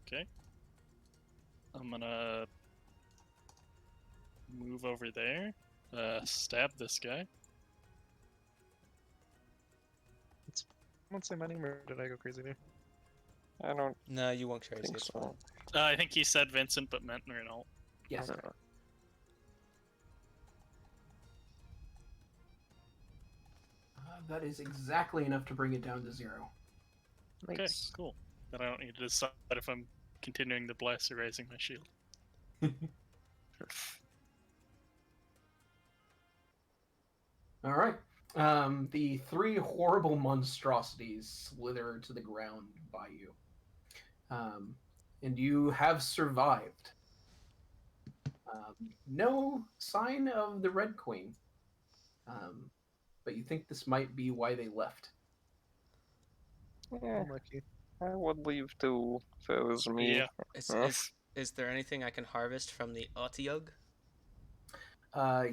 Okay. I'm gonna move over there, stab this guy.
I won't say my name, or did I go crazy there?
I don't
No, you won't crazy.
think
It's
so.
fine.
I think he said Vincent, but meant Renault.
Yes. That is exactly enough to bring it down to 0.
Okay,
Nice.
cool. Then I don't need to decide if I'm continuing to bless or raising my shield.
All right. The 3 horrible monstrosities slither to the ground by you. And you have survived. No sign of the Red Queen. but you think this might be why they left.
Yeah,
Lucky.
I would leave too if it was me.
Yeah.
Is there anything I can harvest from the Otiug?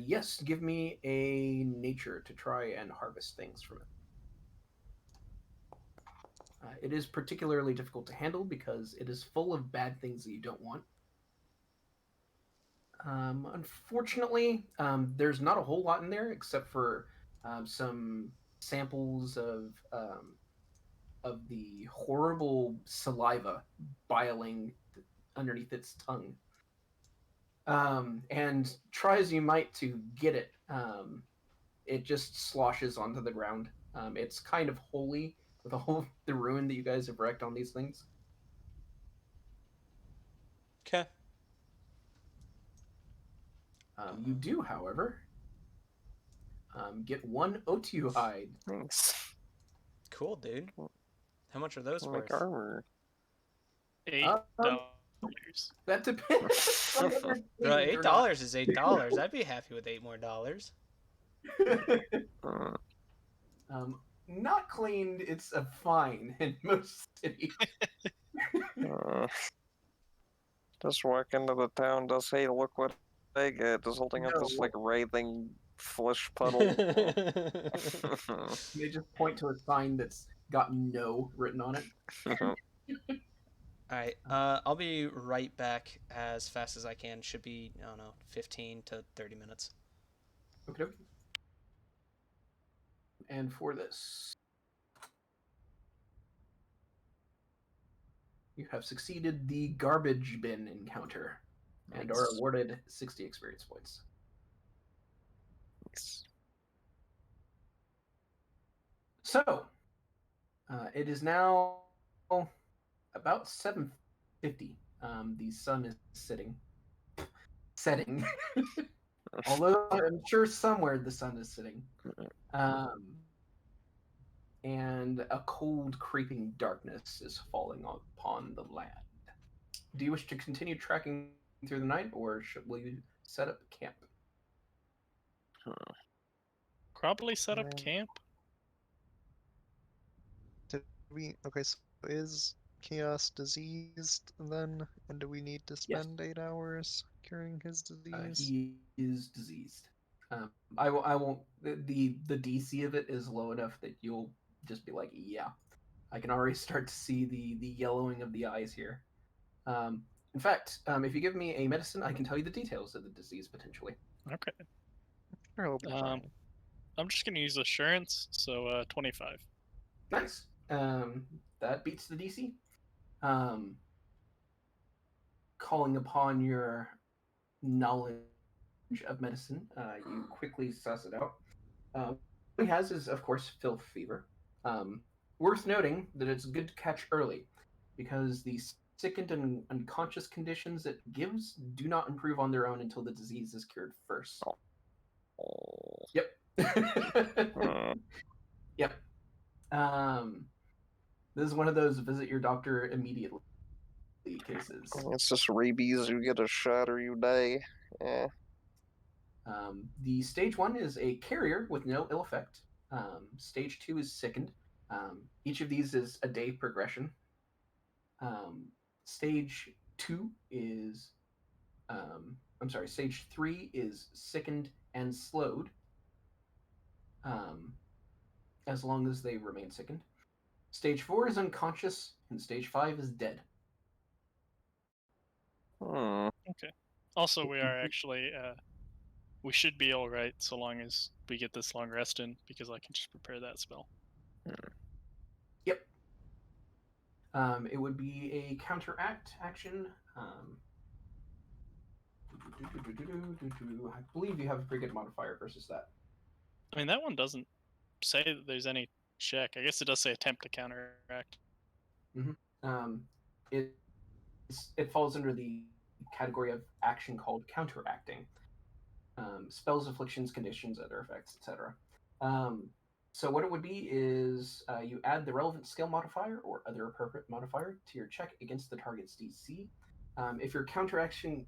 Yes, give me a nature to try and harvest things from it. It is particularly difficult to handle because it is full of bad things that you don't want. Unfortunately, there's not a whole lot in there except for some samples of the horrible saliva biling underneath its tongue. And try as you might to get it, it just sloshes onto the ground. It's kind of holy with all the ruin that you guys have wrecked on these things.
Okay.
You do, however, get one Otu hide.
Thanks.
Cool, dude. How much are those
Like
worth?
armor.
$8.
That depends. Some of them
Bro,
are not.
$8 is $8. I'd be happy with $8 more.
Uh,
Not cleaned, it's a fine in most cities.
uh, just walk into the town, just hey, look what I get. Just holding up this
No.
like writhing flesh puddle.
They just point to a sign that's got no written on it.
Alright, I'll be right back as fast as I can. Should be, I don't know, 15 to 30 minutes.
Okay. And for this, you have succeeded the garbage bin encounter and are
Nice.
awarded 60 experience points.
Nice.
So, it is now about 7:50. The sun is setting. Although I'm sure somewhere the sun is sitting. And a cold, creeping darkness is falling upon the land. Do you wish to continue tracking through the night, or will you set up camp?
Probably set up
Um,
camp.
Did we? Okay, so is Chaos diseased then? And do we need to
Yes.
spend 8 hours curing his disease?
He is diseased. I won't. The DC of it is low enough that you'll just be like, yeah, I can already start to see the yellowing of the eyes here. In fact, if you give me a medicine, I can tell you the details of the disease potentially.
Okay.
Sure, he'll be fine.
I'm just gonna use assurance, so 25.
Nice. That beats the DC. Calling upon your knowledge of medicine, you quickly suss it out. What he has is, of course, filth fever. Worth noting that it's good to catch early, because the sickened and unconscious conditions it gives do not improve on their own until the disease is cured first.
Oh.
Yep.
Uh,
Yep. This is one of those visit your doctor immediately cases.
it's just rabies. You get a shot or you die. Yeah.
The stage 1 is a carrier with no ill effect. Stage 2 is sickened. Each of these is a day progression. Stage 2 is, stage 3 is sickened and slowed, as long as they remain sickened. Stage 4 is unconscious, and stage 5 is dead.
Okay. Also, we are actually we should be all right so long as we get this long rest in, because I can just prepare that spell.
Yep. It would be a counteract action. I believe you have a pretty good modifier versus that.
I mean, that one doesn't say that there's any check. I guess it does say attempt to counteract.
It falls under the category of action called counteracting. Spells, afflictions, conditions, other effects, etc. So what it would be is you add the relevant skill modifier or other appropriate modifier to your check against the target's DC. If you're counteracting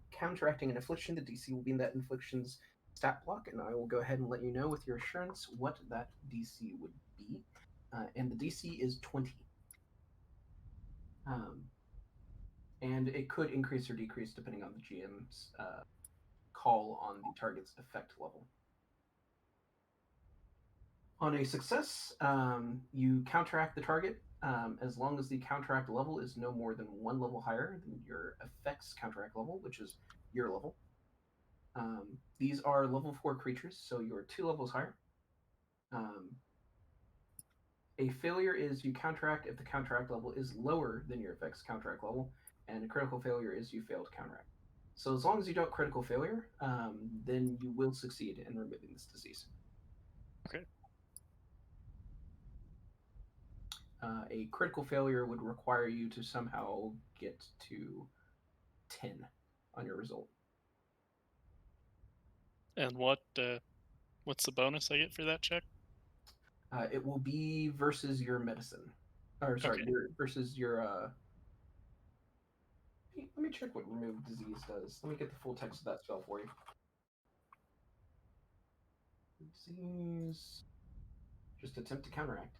an affliction, the DC will be in that affliction's stat block, and I will go ahead and let you know with your assurance what that DC would be. And the DC is 20. And it could increase or decrease depending on the GM's call on the target's effect level. On a success, you counteract the target as long as the counteract level is no more than 1 level higher than your effects counteract level, which is your level. These are level 4 creatures, so you're 2 levels higher. A failure is you counteract if the counteract level is lower than your effects counteract level, and a critical failure is you fail to counteract. So as long as you don't critical failure, then you will succeed in removing this disease.
Okay.
A critical failure would require you to somehow get to 10 on your result.
And what's the bonus I get for that check?
It will be versus your medicine. Or sorry,
Okay.
versus your let me check what remove disease does. Let me get the full text of that spell for you. Disease. Just attempt to counteract.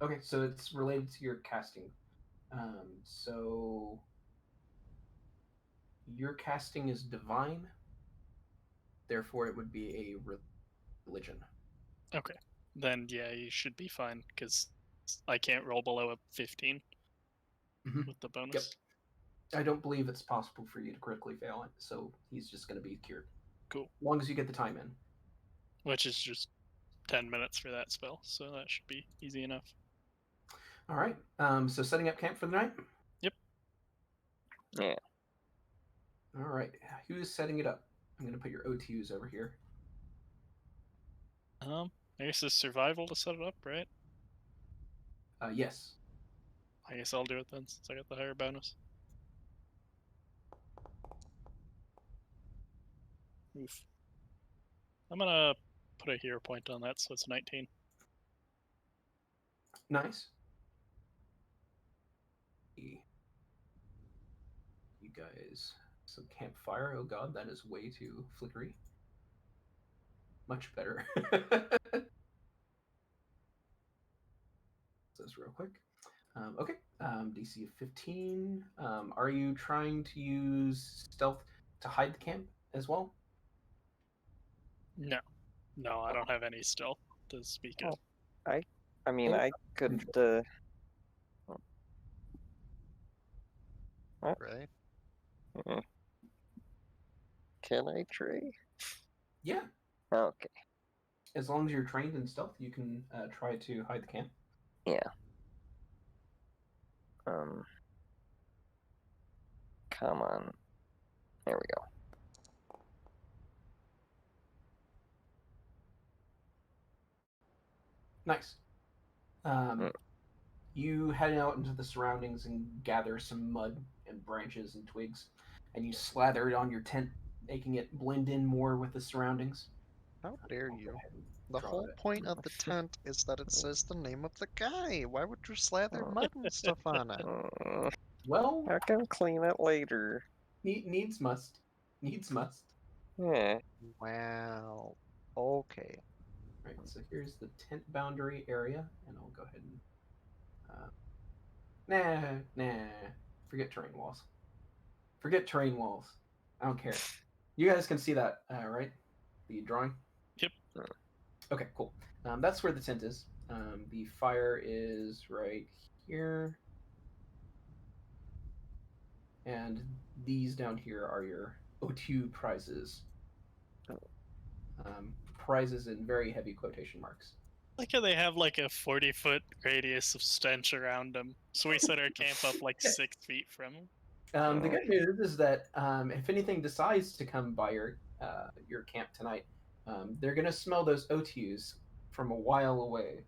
Okay, so it's related to your casting. So your casting is divine. Therefore, it would be a religion.
Okay. Then yeah, you should be fine because I can't roll below a 15 with the bonus.
Yep. I don't believe it's possible for you to critically fail it, so he's just going to be cured.
Cool.
As long as you get the time in.
Which is just 10 minutes for that spell, so that should be easy enough.
All right. So setting up camp for the night?
Yep.
Yeah.
All right. Who's setting it up? I'm going to put your O2s over here.
I guess it's survival to set it up, right?
Yes.
I guess I'll do it then, since I got the higher bonus. Oof. I'm gonna put a hero point on that, so it's 19.
Nice. You guys, some campfire. Oh god, that is way too flickery. Much better. This real quick. Okay, DC of 15. Are you trying to use stealth to hide the camp as well?
No, I don't have any stealth to speak of.
I mean,
Yeah.
I could.
Right?
Can I try?
Yeah.
Okay.
As long as you're trained in stealth, you can try to hide the camp.
Yeah. Come on. There we go.
Nice. You head out into the surroundings and gather some mud and branches and twigs, and you slather it on your tent, making it blend in more with the surroundings.
How dare you? The
Draw
whole
it.
point of the tent is that it says the name of the guy. Why would you slather mud and stuff on it?
Well,
I can clean it later.
needs must. Needs must.
Yeah.
Wow. Okay.
Right, so here's the tent boundary area, and I'll go ahead and... Nah. Forget terrain walls. Forget terrain walls. I don't care. You guys can see that, right? The drawing?
Yep.
Okay, cool. That's where the tent is. The fire is right here. And these down here are your O2 prizes. Prizes in very heavy quotation marks.
Like how they have like a 40-foot radius of stench around them. So we set our camp up like 6 feet from them.
The good news is that if anything decides to come by your camp tonight, they're going to smell those O2s from a while away.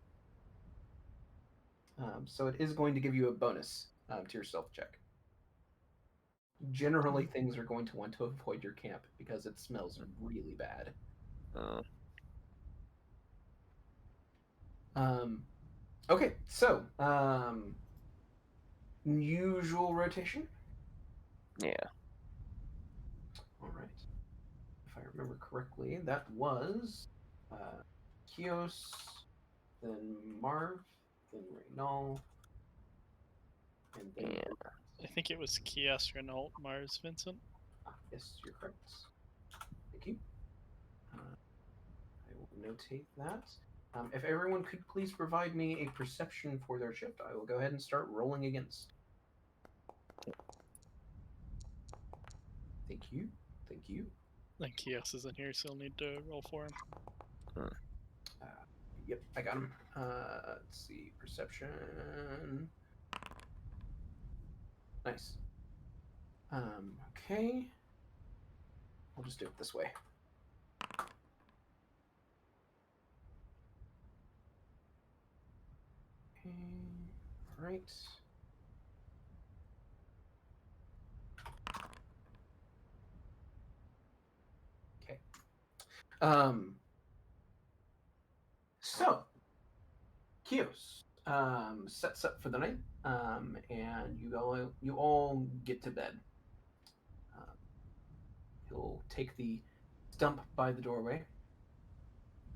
So it is going to give you a bonus to your stealth check. Generally, things are going to want to avoid your camp because it smells really bad. Okay, so usual rotation.
Yeah.
All right. If I remember correctly, that was Kios, then Marv, then Reynal, and then
I think it was Kios, Renault, Mars, Vincent.
Yes, you're correct. Thank you. I will notate that. If everyone could please provide me a perception for their shift, I will go ahead and start rolling against. Thank you. Thank you.
I think Kios isn't here, so I'll need to roll for him.
Yep, I got him. Let's see. Perception. Nice. Okay. I'll just do it this way. Okay. All right. Okay. So, Kios sets up for the night, and you all get to bed. He'll take the stump by the doorway,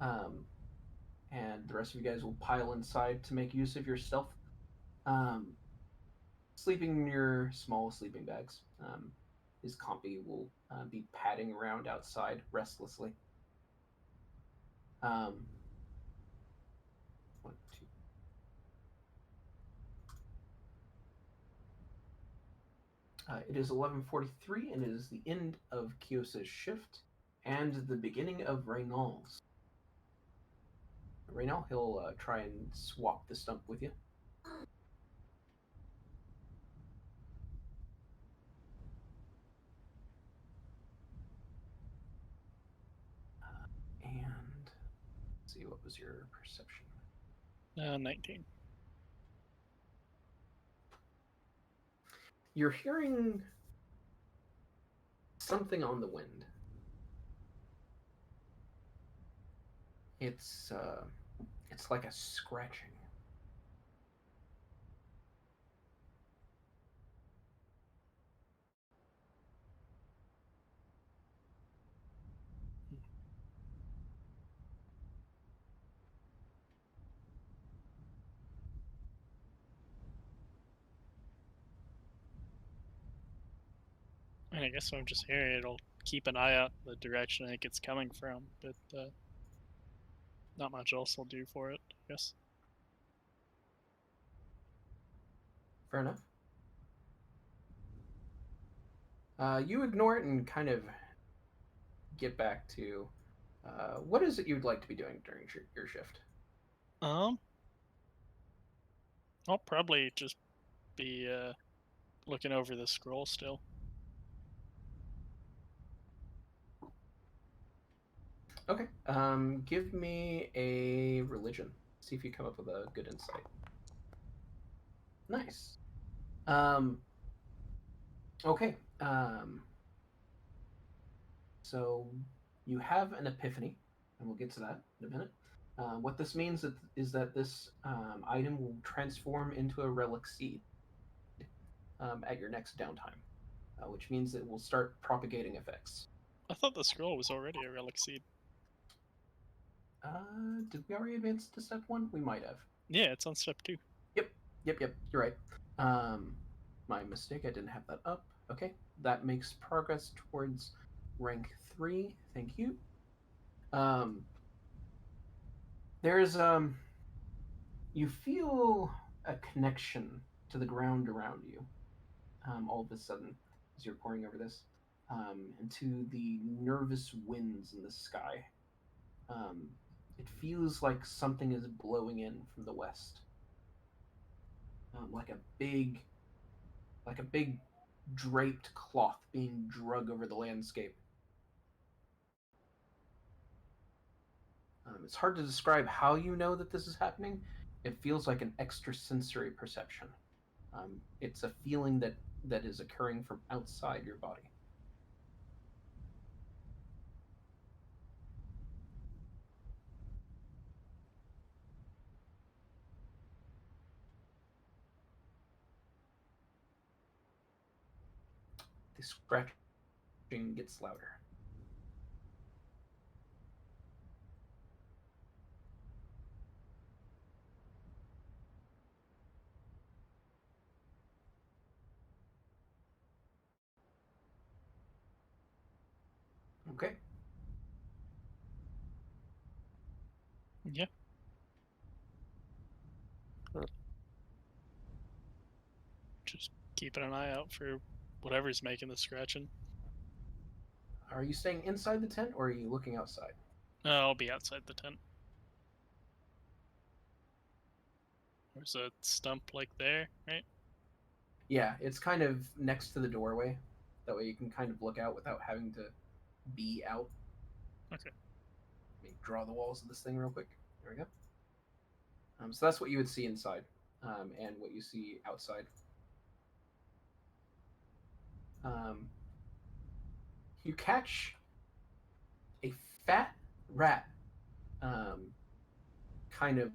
and the rest of you guys will pile inside to make use of your stealth. Sleeping in your small sleeping bags. His compy will be padding around outside restlessly. One, two. It is 11:43, and it is the end of Kios's shift and the beginning of Reynal's. Reynal, he'll try and swap the stump with you. And let's see, what was your perception?
19.
You're hearing something on the wind. It's like a scratching.
And I guess I'm just hearing it, I'll keep an eye out the direction I think it's coming from, but not much else I'll do for it, I guess.
Fair enough. You ignore it and kind of get back to what is it you'd like to be doing during your shift?
I'll probably just be looking over the scroll still.
Okay. Give me a religion. See if you come up with a good insight. Nice. Okay. So you have an epiphany, and we'll get to that in a minute. What this means is that this item will transform into a relic seed at your next downtime, which means it will start propagating effects.
I thought the scroll was already a relic seed.
Did we already advance to step 1? We might have.
Yeah, it's on step 2.
Yep. You're right. My mistake. I didn't have that up. Okay, that makes progress towards rank 3. Thank you. There's you feel a connection to the ground around you. All of a sudden, as you're poring over this, and to the nervous winds in the sky. It feels like something is blowing in from the west, like a big draped cloth being drug over the landscape. It's hard to describe how you know that this is happening. It feels like an extrasensory perception. It's a feeling that is occurring from outside your body. The scratching gets louder. Okay.
Yeah. Just keeping an eye out for whatever's making the scratching.
Are you staying inside the tent or are you looking outside?
I'll be outside the tent. There's a stump like there, right?
Yeah, it's kind of next to the doorway. That way you can kind of look out without having to be out.
Okay.
Let me draw the walls of this thing real quick. There we go. So that's what you would see inside, and what you see outside. You catch a fat rat, kind of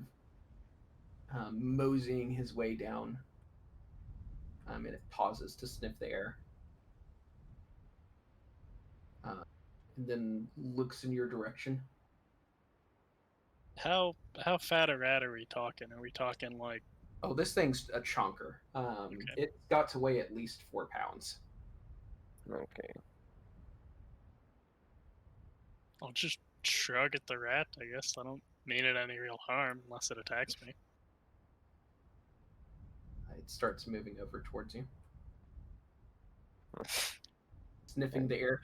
moseying his way down, and it pauses to sniff the air, and then looks in your direction.
How fat a rat are we talking? Are we talking like?
Oh, this thing's a chonker.
Okay.
It's got to weigh at least 4 pounds.
Okay.
I'll just shrug at the rat, I guess. I don't mean it any real harm unless it attacks me.
It starts moving over towards you, sniffing the air.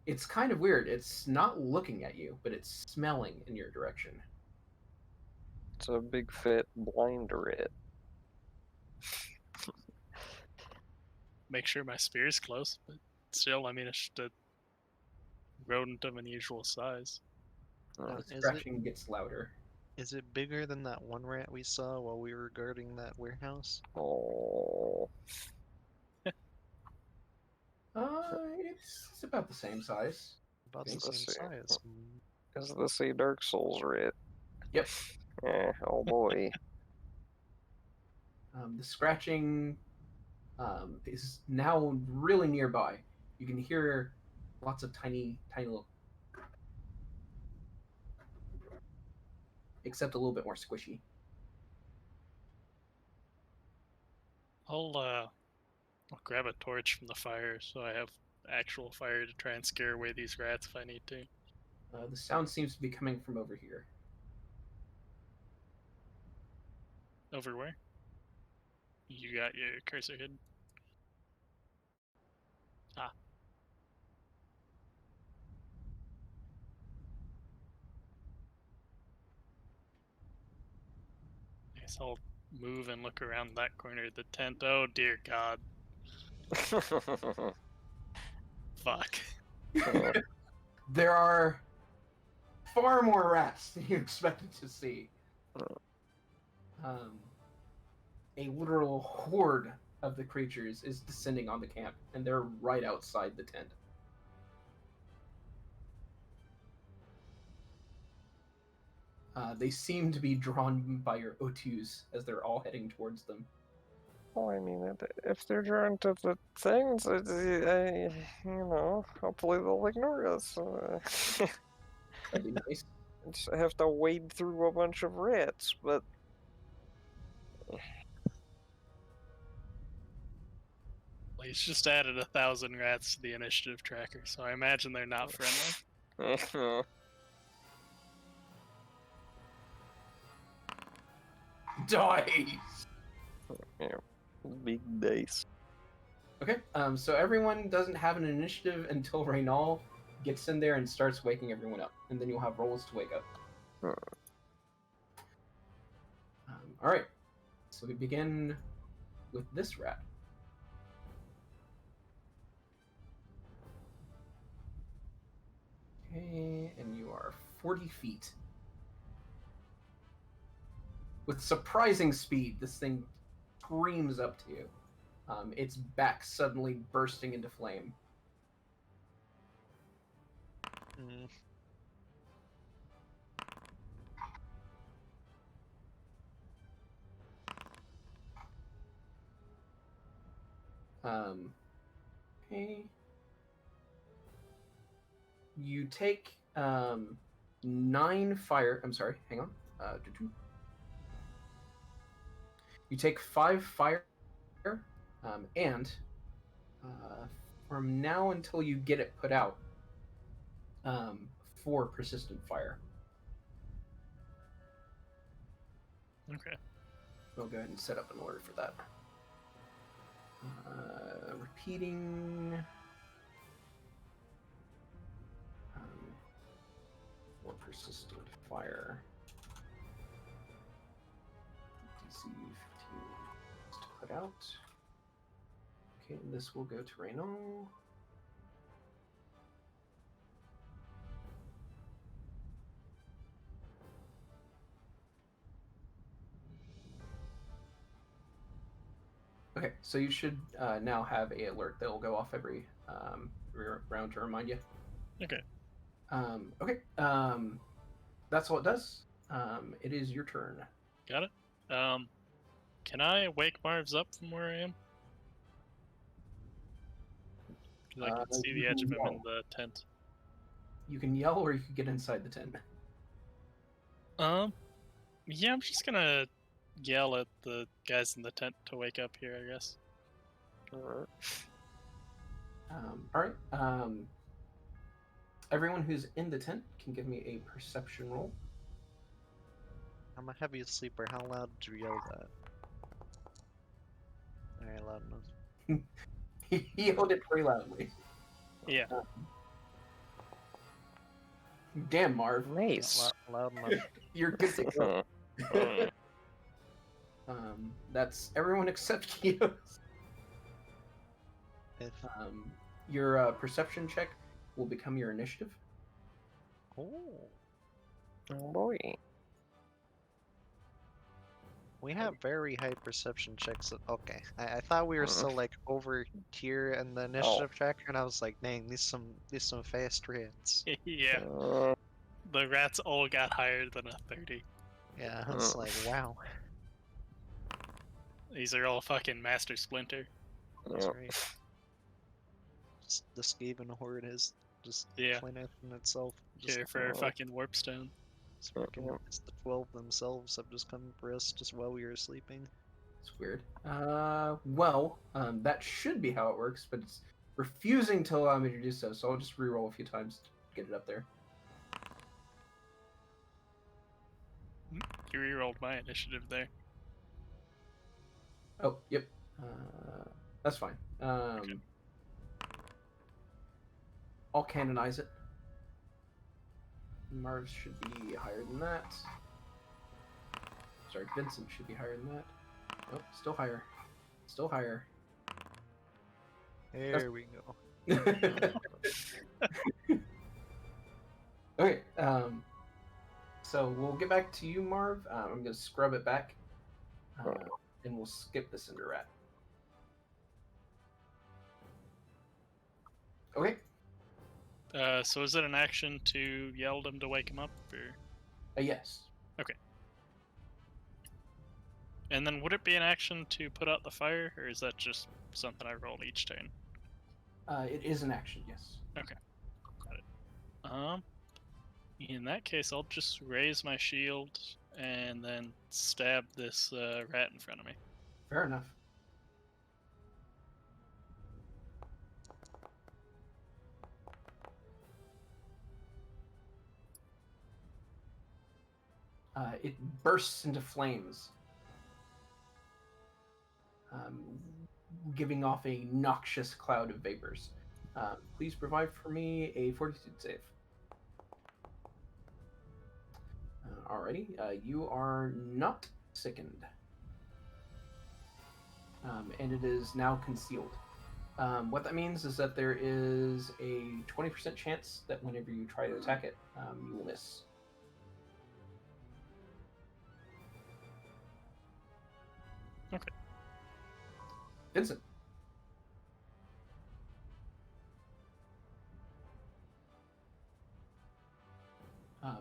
It's kind of weird. It's not looking at you, but it's smelling in your direction.
It's a big fat blind rat.
Make sure my spear's close, but still, I mean, it's just a rodent of unusual size.
The
Is
scratching gets louder.
it bigger than that one rat we saw while we were guarding that warehouse?
Oh.
It's about the same size.
About the
Think.
same
Let's see.
size.
Is this a Dark Souls rat?
Yep.
Oh boy.
The scratching is now really nearby. You can hear lots of tiny little, except a little bit more squishy.
I'll grab a torch from the fire so I have actual fire to try and scare away these rats if I need to.
The sound seems to be coming from over here.
Over where? You got your cursor hidden? Ah. I guess I'll move and look around that corner of the tent. Oh dear God. Fuck.
There are far more rats than you expected to see. A literal horde of the creatures is descending on the camp, and they're right outside the tent. They seem to be drawn by your O2s as they're all heading towards them.
Well, I mean, if they're drawn to the things, hopefully they'll ignore us.
That'd be nice.
Just have to wade through a bunch of rats, but
Well, he's just added 1,000 rats to the initiative tracker, so I imagine they're not friendly.
Dice!
Yeah, big dice.
Okay, so everyone doesn't have an initiative until Reynal gets in there and starts waking everyone up, and then you'll have rolls to wake up. Alright, so we begin with this rat. Okay, and you are 40 feet. With surprising speed, this thing screams up to you. Its back suddenly bursting into flame.
Mm.
Okay. You take 9 fire. I'm sorry, hang on. You take 5 fire, and from now until you get it put out, 4 persistent fire.
Okay.
We'll go ahead and set up an order for that. Repeating. 4 persistent fire. DC 15 to put out. Okay, and this will go to Reynaud. Okay, so you should now have a alert that will go off every round to remind you.
Okay.
Okay. That's all it does. It is your turn.
Got it. Can I wake Marv's up from where I am? Because I can see the edge of him in the tent.
You can yell, or you can get inside the tent.
Yeah, I'm just gonna yell at the guys in the tent to wake up here, I guess.
Alright.
All right. Everyone who's in the tent can give me a perception roll.
I'm a heavy sleeper. How loud did you yell that? Alright, loud enough.
He yelled it pretty loudly.
Yeah.
Damn, Marv.
Nice.
Loud enough.
You're good to go. That's everyone except Kios.
If
Your perception check will become your initiative.
oh,
Oh boy.
we have very high perception checks. Okay, I thought we were still like over tier in the initiative tracker, and I was like, dang, these some fast rats.
Yeah. The rats all got higher than a 30.
Yeah, it's like wow.
These are all fucking Master Splinter.
That's right. Just the Skaven horde is just
Yeah.
planet in itself. Just
Here for fucking Warpstone.
it's freaking it's the 12 themselves have just come for us just while we were sleeping.
It's weird. Well, that should be how it works, but it's refusing to allow me to do so, so I'll just reroll a few times to get it up there.
You rerolled my initiative there.
Oh, yep. That's fine.
Okay.
I'll canonize it. Marv should be higher than that. Sorry, Vincent should be higher than that. Oh, still higher. Still higher.
There we go.
Okay, so we'll get back to you, Marv. I'm going to scrub it back, and we'll skip the Cinder Rat. Okay.
So is it an action to yell them to wake him up, or?
Yes.
Okay. And then would it be an action to put out the fire, or is that just something I roll each turn?
It is an action, yes.
Okay. Got it. In that case, I'll just raise my shield and then stab this rat in front of me.
Fair enough. It bursts into flames, giving off a noxious cloud of vapors. Please provide for me a fortitude save. Alrighty, you are not sickened. And it is now concealed. What that means is that there is a 20% chance that whenever you try to attack it, you will miss.
Okay.
Vincent.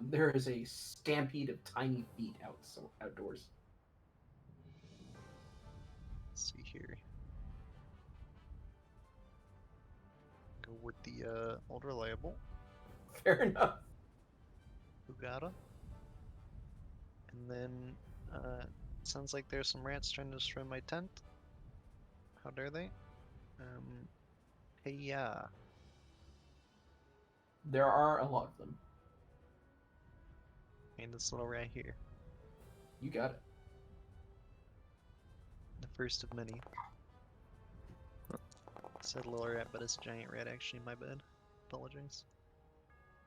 There is a stampede of tiny feet outdoors.
Let's see here. Go with the old reliable.
Fair enough.
Ugata. And then sounds like there's some rats trying to destroy my tent. How dare they? Hey yeah.
There are a lot of them.
And this little rat here.
You got it.
The first of many. Said little rat, but it's a giant rat actually, my bad. Apologize.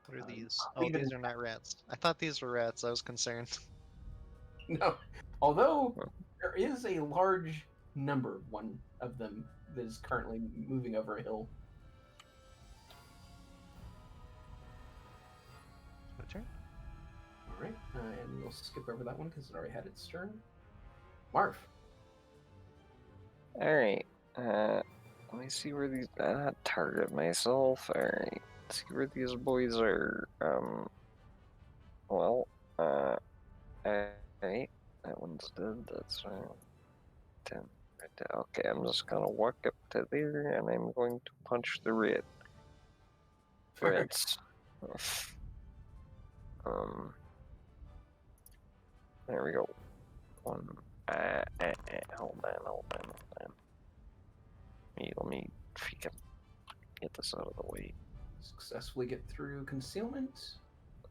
What are these? Oh,
even-
these are not rats. I thought these were rats, I was concerned.
No. Although there is a large number, one of them, that is currently moving over a hill.
My turn?
Alright, and we'll skip over that one because it already had its turn. Marv.
Alright. Let me see where these. Target myself. Alright. See where these boys are. Well, alright. That one's dead. That's 10. Right there. Okay, I'm just gonna walk up to there and I'm going to punch the red. Reds. There we go. One. Hold on. Let me freaking get this out of the way.
Successfully get through concealment.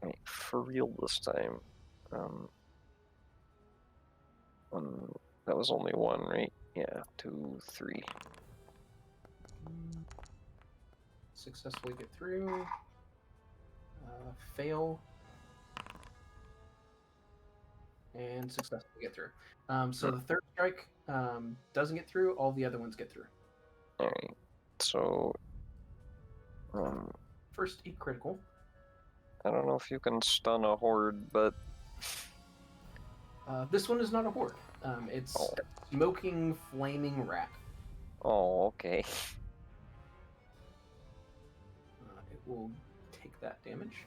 Wait, for real this time. That was only one, right? Yeah, 2, 3.
Successfully get through. Fail. And successfully get through. So the third strike doesn't get through. All the other ones get through.
Alright, so
First, a critical.
I don't know if you can stun a horde, but
This one is not a horde. It's
Oh.
a smoking, flaming rat.
oh, okay.
It will take that damage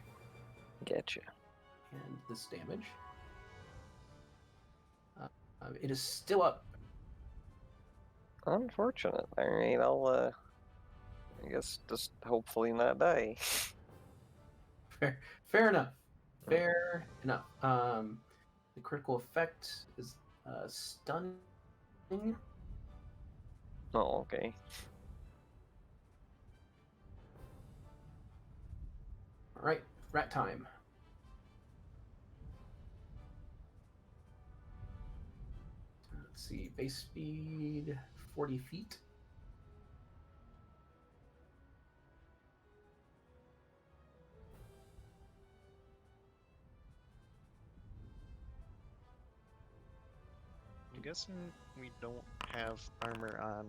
Getcha.
and this damage. It is still up.
Unfortunate. Alright, I'll I guess just hopefully not die.
Fair enough. Fair enough. The critical effect is stunning.
Oh, okay.
All right, rat time. Let's see, base speed 40 feet.
I'm guessing we don't have armor on.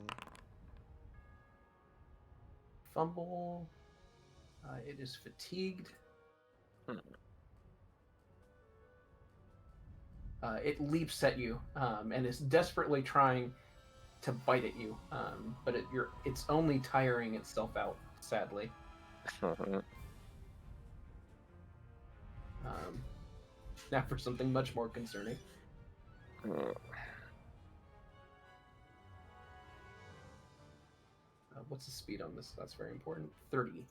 Fumble. It is fatigued. It leaps at you and is desperately trying to bite at you, but it's only tiring itself out, sadly. Now for something much more concerning. What's the speed on this? That's very important. 30.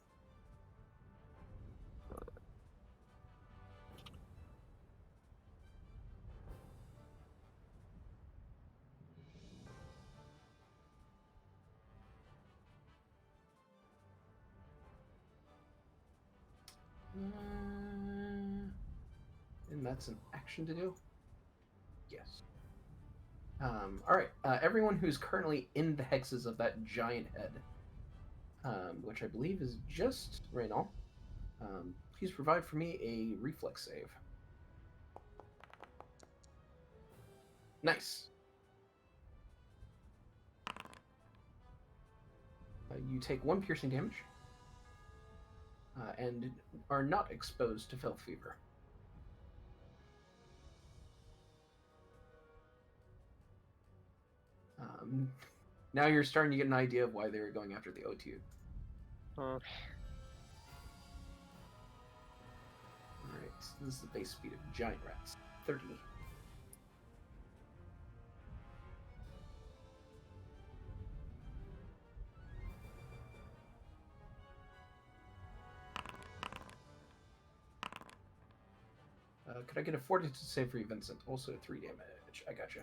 And that's an action to do? Yes. Alright, everyone who's currently in the hexes of that giant head, which I believe is just Raynal, please provide for me a reflex save. Nice. You take 1 piercing damage and are not exposed to filth fever. Now you're starting to get an idea of why they were going after the O2. Alright, so this is the base speed of giant rats. 30. Could I get a fortitude save for you, Vincent? Also 3 damage. I gotcha.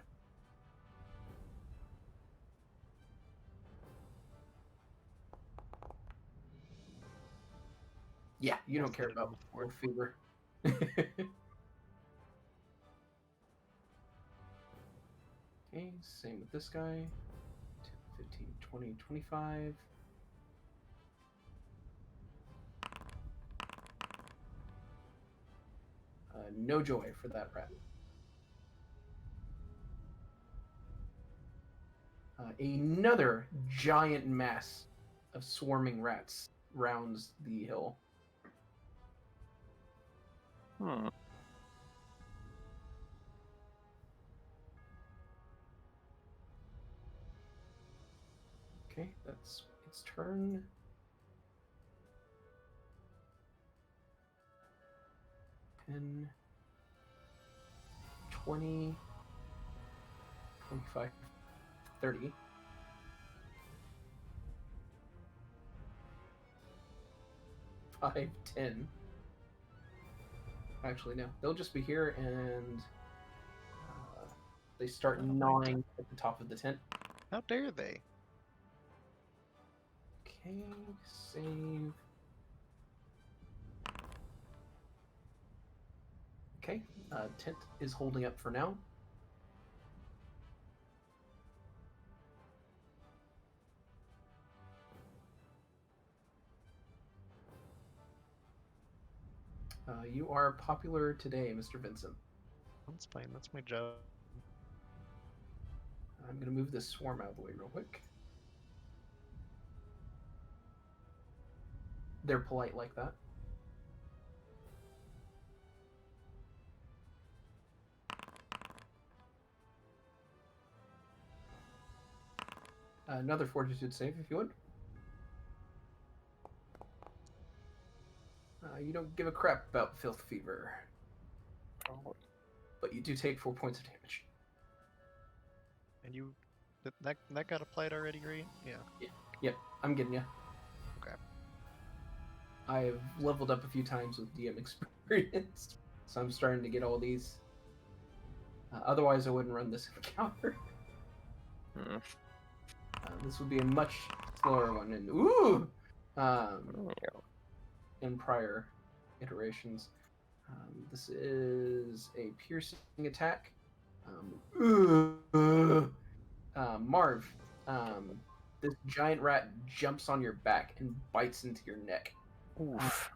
Yeah, you don't
Let's
care
let it on
about
the board.
wolf fever. Okay, same with this guy. 10, 15, 20, 25. No joy for that rat. Another giant mass of swarming rats rounds the hill.
Hmm.
Okay, that's its turn. Ten, 20, 25, 30. Five, 10. Actually, no. They'll just be here and they start gnawing at the top of the tent.
How dare they?
Okay, save. Okay, tent is holding up for now. You are popular today, Mr. Vincent.
That's fine. That's my job.
I'm going to move this swarm out of the way real quick. They're polite like that. Another fortitude save, if you would. You don't give a crap about filth fever, but you do take 4 points of damage.
And you, that got applied already, right? Yeah.
Yep, I'm getting you.
Okay.
I have leveled up a few times with DM experience, so I'm starting to get all these. Otherwise, I wouldn't run this encounter.
Hmm.
This would be a much slower one, and ooh,
Yeah.
in prior iterations. This is a piercing attack. Marv, this giant rat jumps on your back and bites into your neck.
Oof.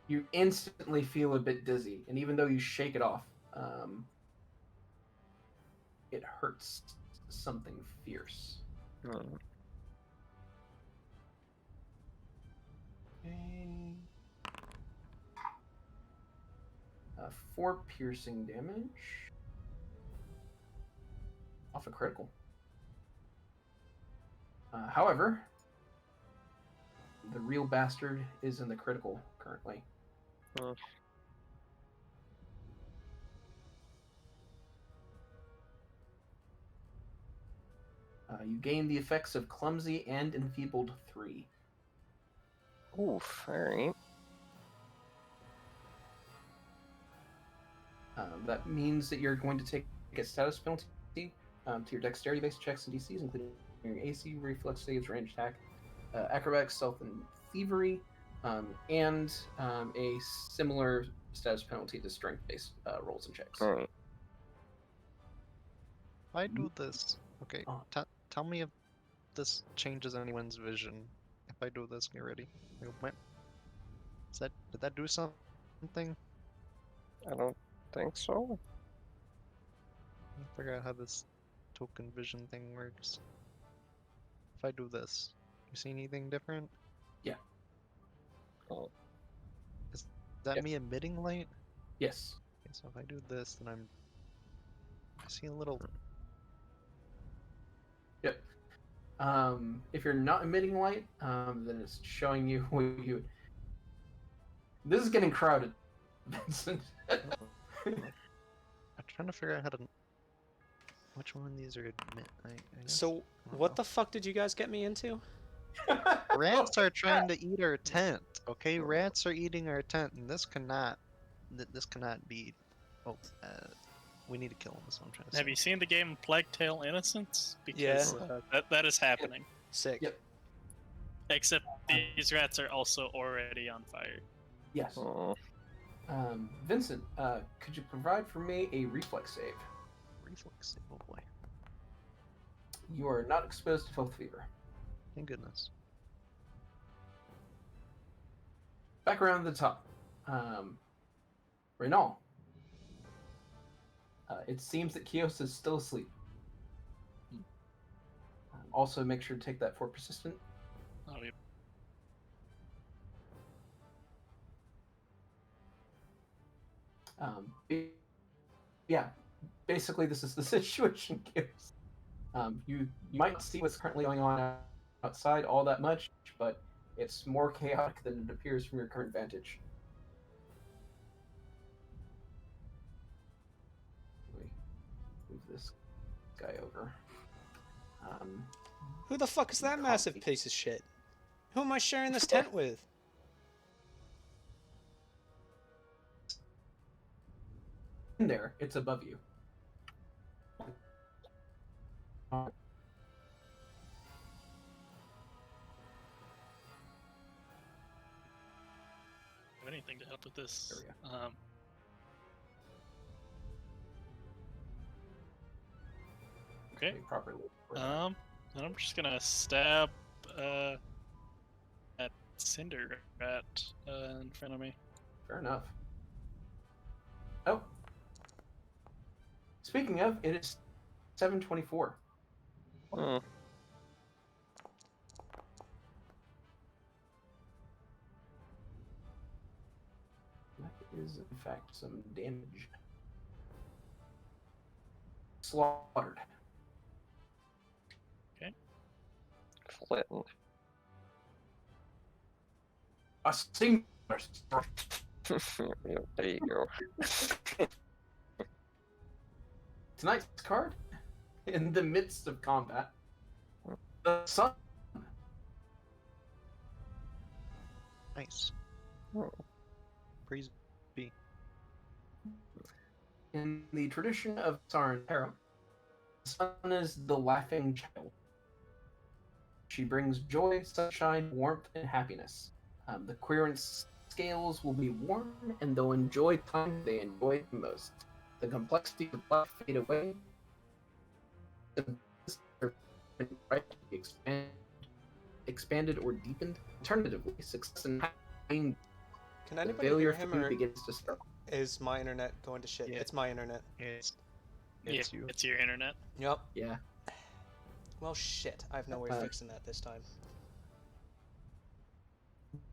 You instantly feel a bit dizzy, and even though you shake it off, it hurts something fierce.
Hmm.
Okay. 4 piercing damage. Off a critical. However, the real bastard is in the critical currently.
Hmm.
You gain the effects of Clumsy and Enfeebled 3.
Oof. Alright.
That means that you're going to take a status penalty to your dexterity-based checks and DCs, including your AC, reflex saves, range attack, acrobatics, stealth, and thievery, and a similar status penalty to strength-based rolls and checks.
Alright.
If I do this, okay.
Oh.
Tell me if this changes anyone's vision. If I do this, get ready. Did that do something?
I don't think so.
I forgot how this token vision thing works. If I do this, you see anything different?
Yeah.
Oh.
Is that
Yes.
me emitting light?
Yes.
Okay, so if I do this, then I see a little.
Yep. If you're not emitting light, then it's showing you what you. This is getting crowded, Vincent.
I'm trying to figure out how to. Which one of these are emit? I guess.
So, what the fuck did you guys get me into?
Rats are trying to eat our tent. Okay, rats are eating our tent, and this cannot. This cannot be. Oh, we need to kill him. That's what I'm trying to say.
Have you seen the game Plague Tale Innocence? Because
Yeah.
that is happening.
Sick.
Yep.
Except these rats are also already on fire.
Yes.
Oh.
Vincent, could you provide for me a reflex save?
Reflex save, oh boy.
You are not exposed to filth fever.
Thank goodness.
Back around to the top. Renault. It seems that Kios is still asleep. Also, make sure to take that for persistent.
Oh, yep.
Yeah, basically this is the situation, Kios. You might not see what's currently going on outside all that much, but it's more chaotic than it appears from your current vantage. Let me move this guy over.
Who the fuck is that massive
Coffee.
piece of shit? Who am I sharing this tent with?
In there, it's above you.
Have anything to help with this?
There we go.
Okay.
Let me properly.
And I'm just gonna stab that cinder rat in front of me.
Fair enough. Oh. Speaking of, it is 7:24.
Oh.
That is, in fact, some damage. Slaughtered.
Flattened.
A singular.
Yeah, there you go.
Tonight's card, in the midst of combat, the sun.
Nice.
Oh.
Praise be.
In the tradition of Sarin Terra, the sun is the laughing child. She brings joy, sunshine, warmth, and happiness. The querent scales will be worn, and they'll enjoy time they enjoy the most. The complexity of life fade away. The right to be expanded or deepened. Alternatively, success and
Can
the
anybody
failure
hear him,
theme
or
begins to struggle.
is my internet going to shit?
Yeah.
It's my internet.
It's
Yeah,
you.
it's your internet.
Yep.
Yeah.
Well, shit. I have no way of fixing that this time.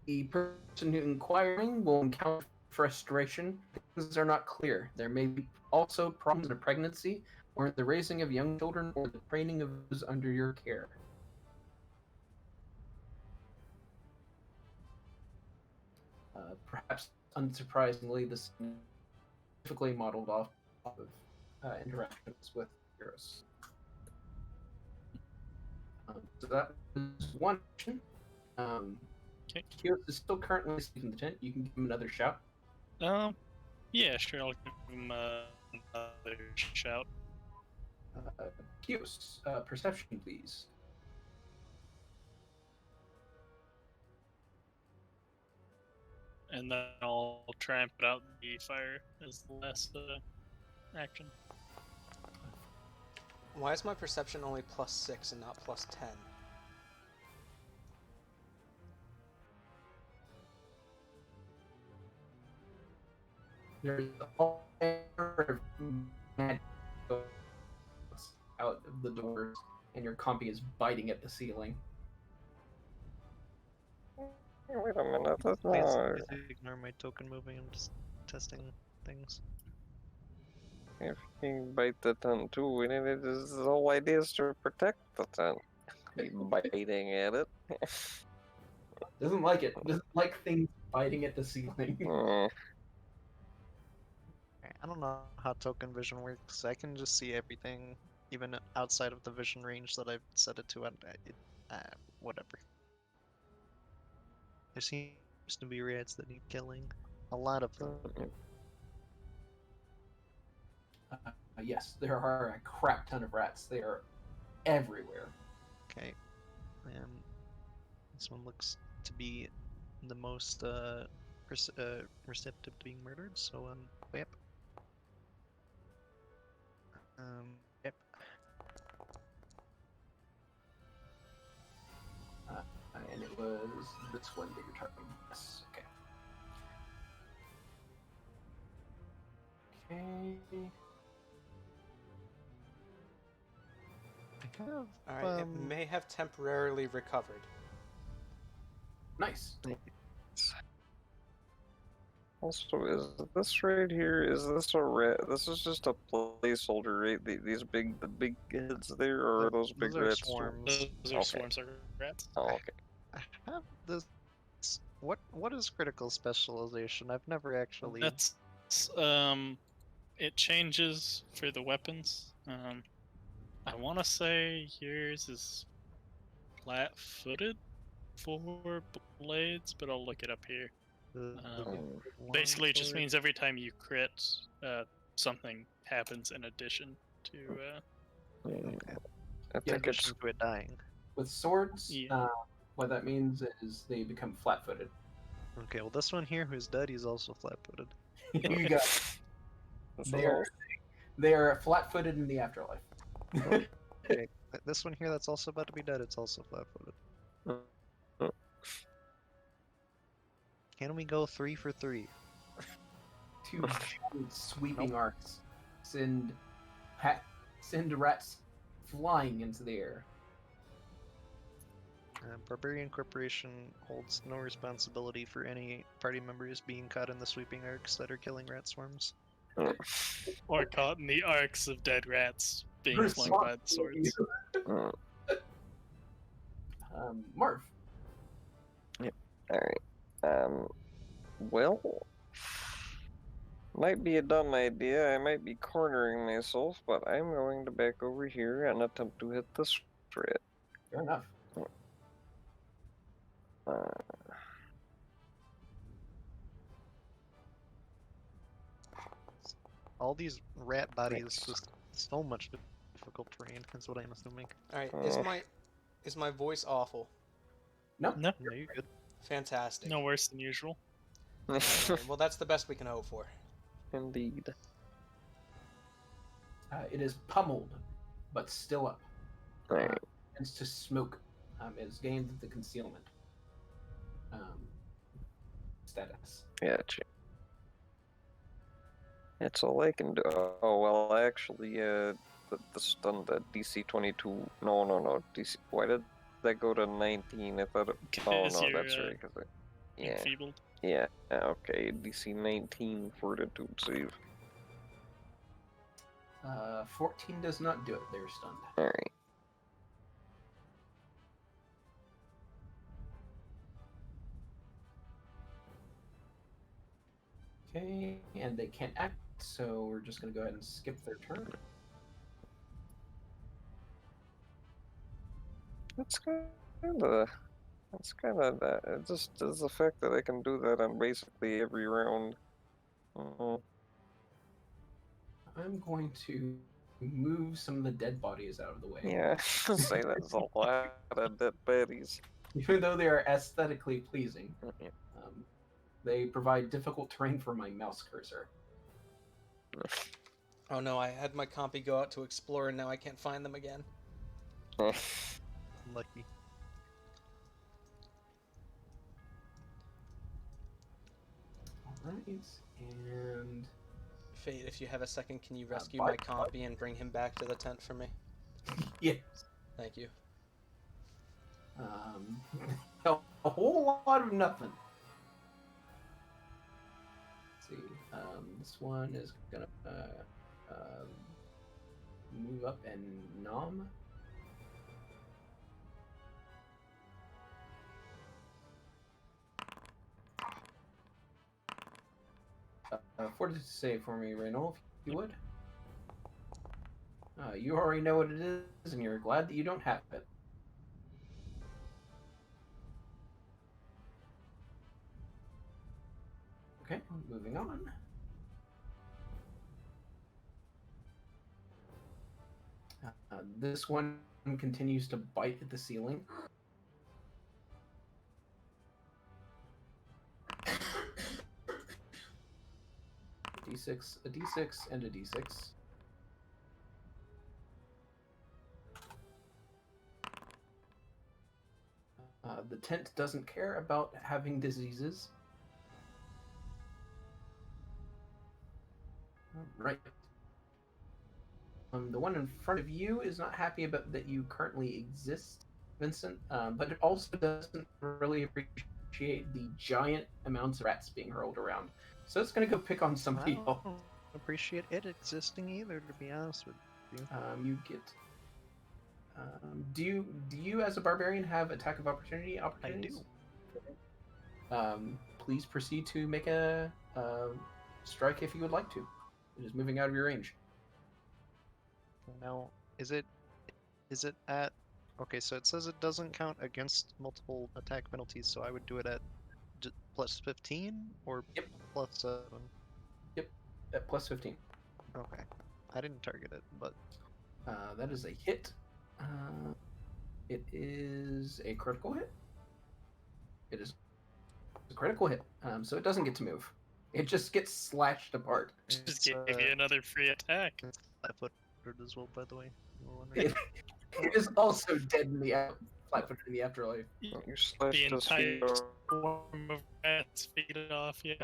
The person who inquiring will encounter frustration. Things are not clear. There may be also problems in a pregnancy, or in the raising of young children, or the training of those under your care. Perhaps unsurprisingly, this is typically modeled off of interactions with heroes. So that was one action.
Okay.
Kios is still currently sleeping in the tent. You can give him another shout.
Yeah, sure. I'll give him another shout.
Kios, perception, please.
And then I'll try and put out the fire as the last action.
Why is my perception only +6 and not +10?
There's all manner of mad out of the doors, and your compy is biting at the ceiling.
Wait a minute, that's
Please,
not.
please ignore my token moving. I'm just testing things.
If you can bite the tent too, and the whole idea is to protect the tent. Be biting at it.
Doesn't like it. Doesn't like things biting at the ceiling.
Oh.
I don't know how token vision works. I can just see everything, even outside of the vision range that I've set it to. Whatever. There seems to be rats that need killing. A lot of them.
Yes, there are a crap ton of rats. They are everywhere.
Okay. This one looks to be the most receptive to being murdered. So yep. Yep.
And it was this one that you're targeting. Yes. Okay. Okay.
I have.
Alright, it may have temporarily recovered.
Nice.
Also, is this right here? Is this a rat? This is just a placeholder, right? These the big heads there, or are those big
Those are
rats too?
swarms.
Those are
Okay.
swarms of rats.
Oh, okay.
I have this. What is critical specialization? I've never actually.
That's it changes for the weapons. I want to say yours is flat-footed for blades, but I'll look it up here. Basically, it just
longsword.
means every time you crit, something happens in addition to.
Okay.
I
Yeah,
think it's
To it dying.
With swords,
Yeah.
what that means is they become flat-footed.
Okay, well this one here who's dead, he's also flat-footed.
You got they are flat-footed in the afterlife.
Okay, this one here that's also about to be dead, it's also flat-footed. Can we go 3 for 3?
Two giant sweeping arcs send rats flying into the air.
Barbarian Corporation holds no responsibility for any party members being caught in the sweeping arcs that are killing rat swarms.
Or caught in the arcs of dead rats being flung by the swords.
Marv.
Yep. Alright. Well, might be a dumb idea. I might be cornering myself, but I'm going to back over here and attempt to hit this rat.
Fair enough.
All these rat bodies, just so much difficult terrain, is what I'm assuming.
Alright, is my voice awful?
Nope.
No,
No, you're good.
Fantastic.
no worse than usual.
Alright, well, that's the best we can hope for.
Indeed.
It is pummeled, but still up.
Right.
Tends to smoke. Is gained the concealment status.
Gotcha. That's all I can do. Oh, well, actually, the stun, the DC 22. No. DC. Why did that go to 19? I thought it. Oh, no, that's right. Cause
Enfeebled.
Yeah, okay. DC 19 fortitude save.
14 does not do it. They're stunned.
Alright.
Okay, and they can't act, so we're just going to go ahead and skip their turn.
That's kind of that. It just is the fact that I can do that on basically every round.
I'm going to move some of the dead bodies out of the way.
Yeah, say that's a lot of dead baddies.
Even though they are aesthetically pleasing, they provide difficult terrain for my mouse cursor.
Oh no, I had my compy go out to explore and now I can't find them again.
Lucky.
Alright, and...
Fate, if you have a second, can you rescue my compy and bring him back to the tent for me?
Yes.
Thank you.
A whole lot of nothing. Let's see. This one is gonna move up and nom. Fortitude save for me, Reynold, if you would. You already know what it is, and you're glad that you don't have it. Okay, moving on. This one continues to bite at the ceiling. d6, a d6, and a d6. The tent doesn't care about having diseases. Right. The one in front of you is not happy about that you currently exist, Vincent, but it also doesn't really appreciate the giant amounts of rats being hurled around. So it's going to go pick on somebody
I
else.
don't appreciate it existing either, to be honest with you.
You get. Do you as a barbarian have attack of opportunity opportunities?
I do.
Please proceed to make a strike if you would like to. It is moving out of your range.
Now, is it at... Okay, so it says it doesn't count against multiple attack penalties, so I would do it at plus 15 or
Yep.
plus 7?
Yep, at plus 15.
Okay. I didn't target it, but...
That is a hit. It is a critical hit. It is a critical hit, so it doesn't get to move. It just gets slashed apart.
Just gave you another free attack.
It's flat-footed as well, by the way.
It is also dead in the flat-footed in the afterlife.
You
The
slashed his feet
entire
off.
swarm of rats feed it off, yeah.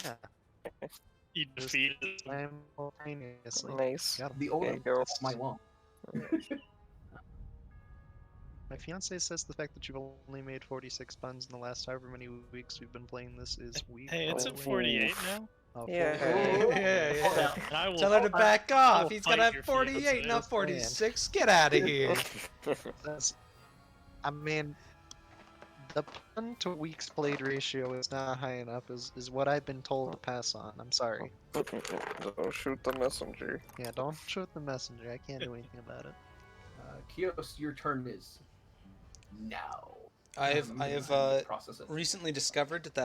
Yeah,
You defeated them.
simultaneously.
Nice.
Got him.
The old
There you go.
all my long.
My fiance says the fact that you've only made 46 puns in the last however many weeks we've been playing this is weak.
Hey, it's
by
at
the way.
48 now.
Oh,
Yeah.
48.
Yeah.
And I will,
Tell her to back
I
off.
will
He's
fight
gonna have
your
48,
fiance.
not 46. Get out of here.
That's, I mean, the pun to weeks played ratio is not high enough, is what I've been told to pass on. I'm sorry.
Don't shoot the messenger.
Yeah, don't shoot the messenger. I can't do anything about it.
Kios, your turn is now.
I have
Process it.
recently discovered that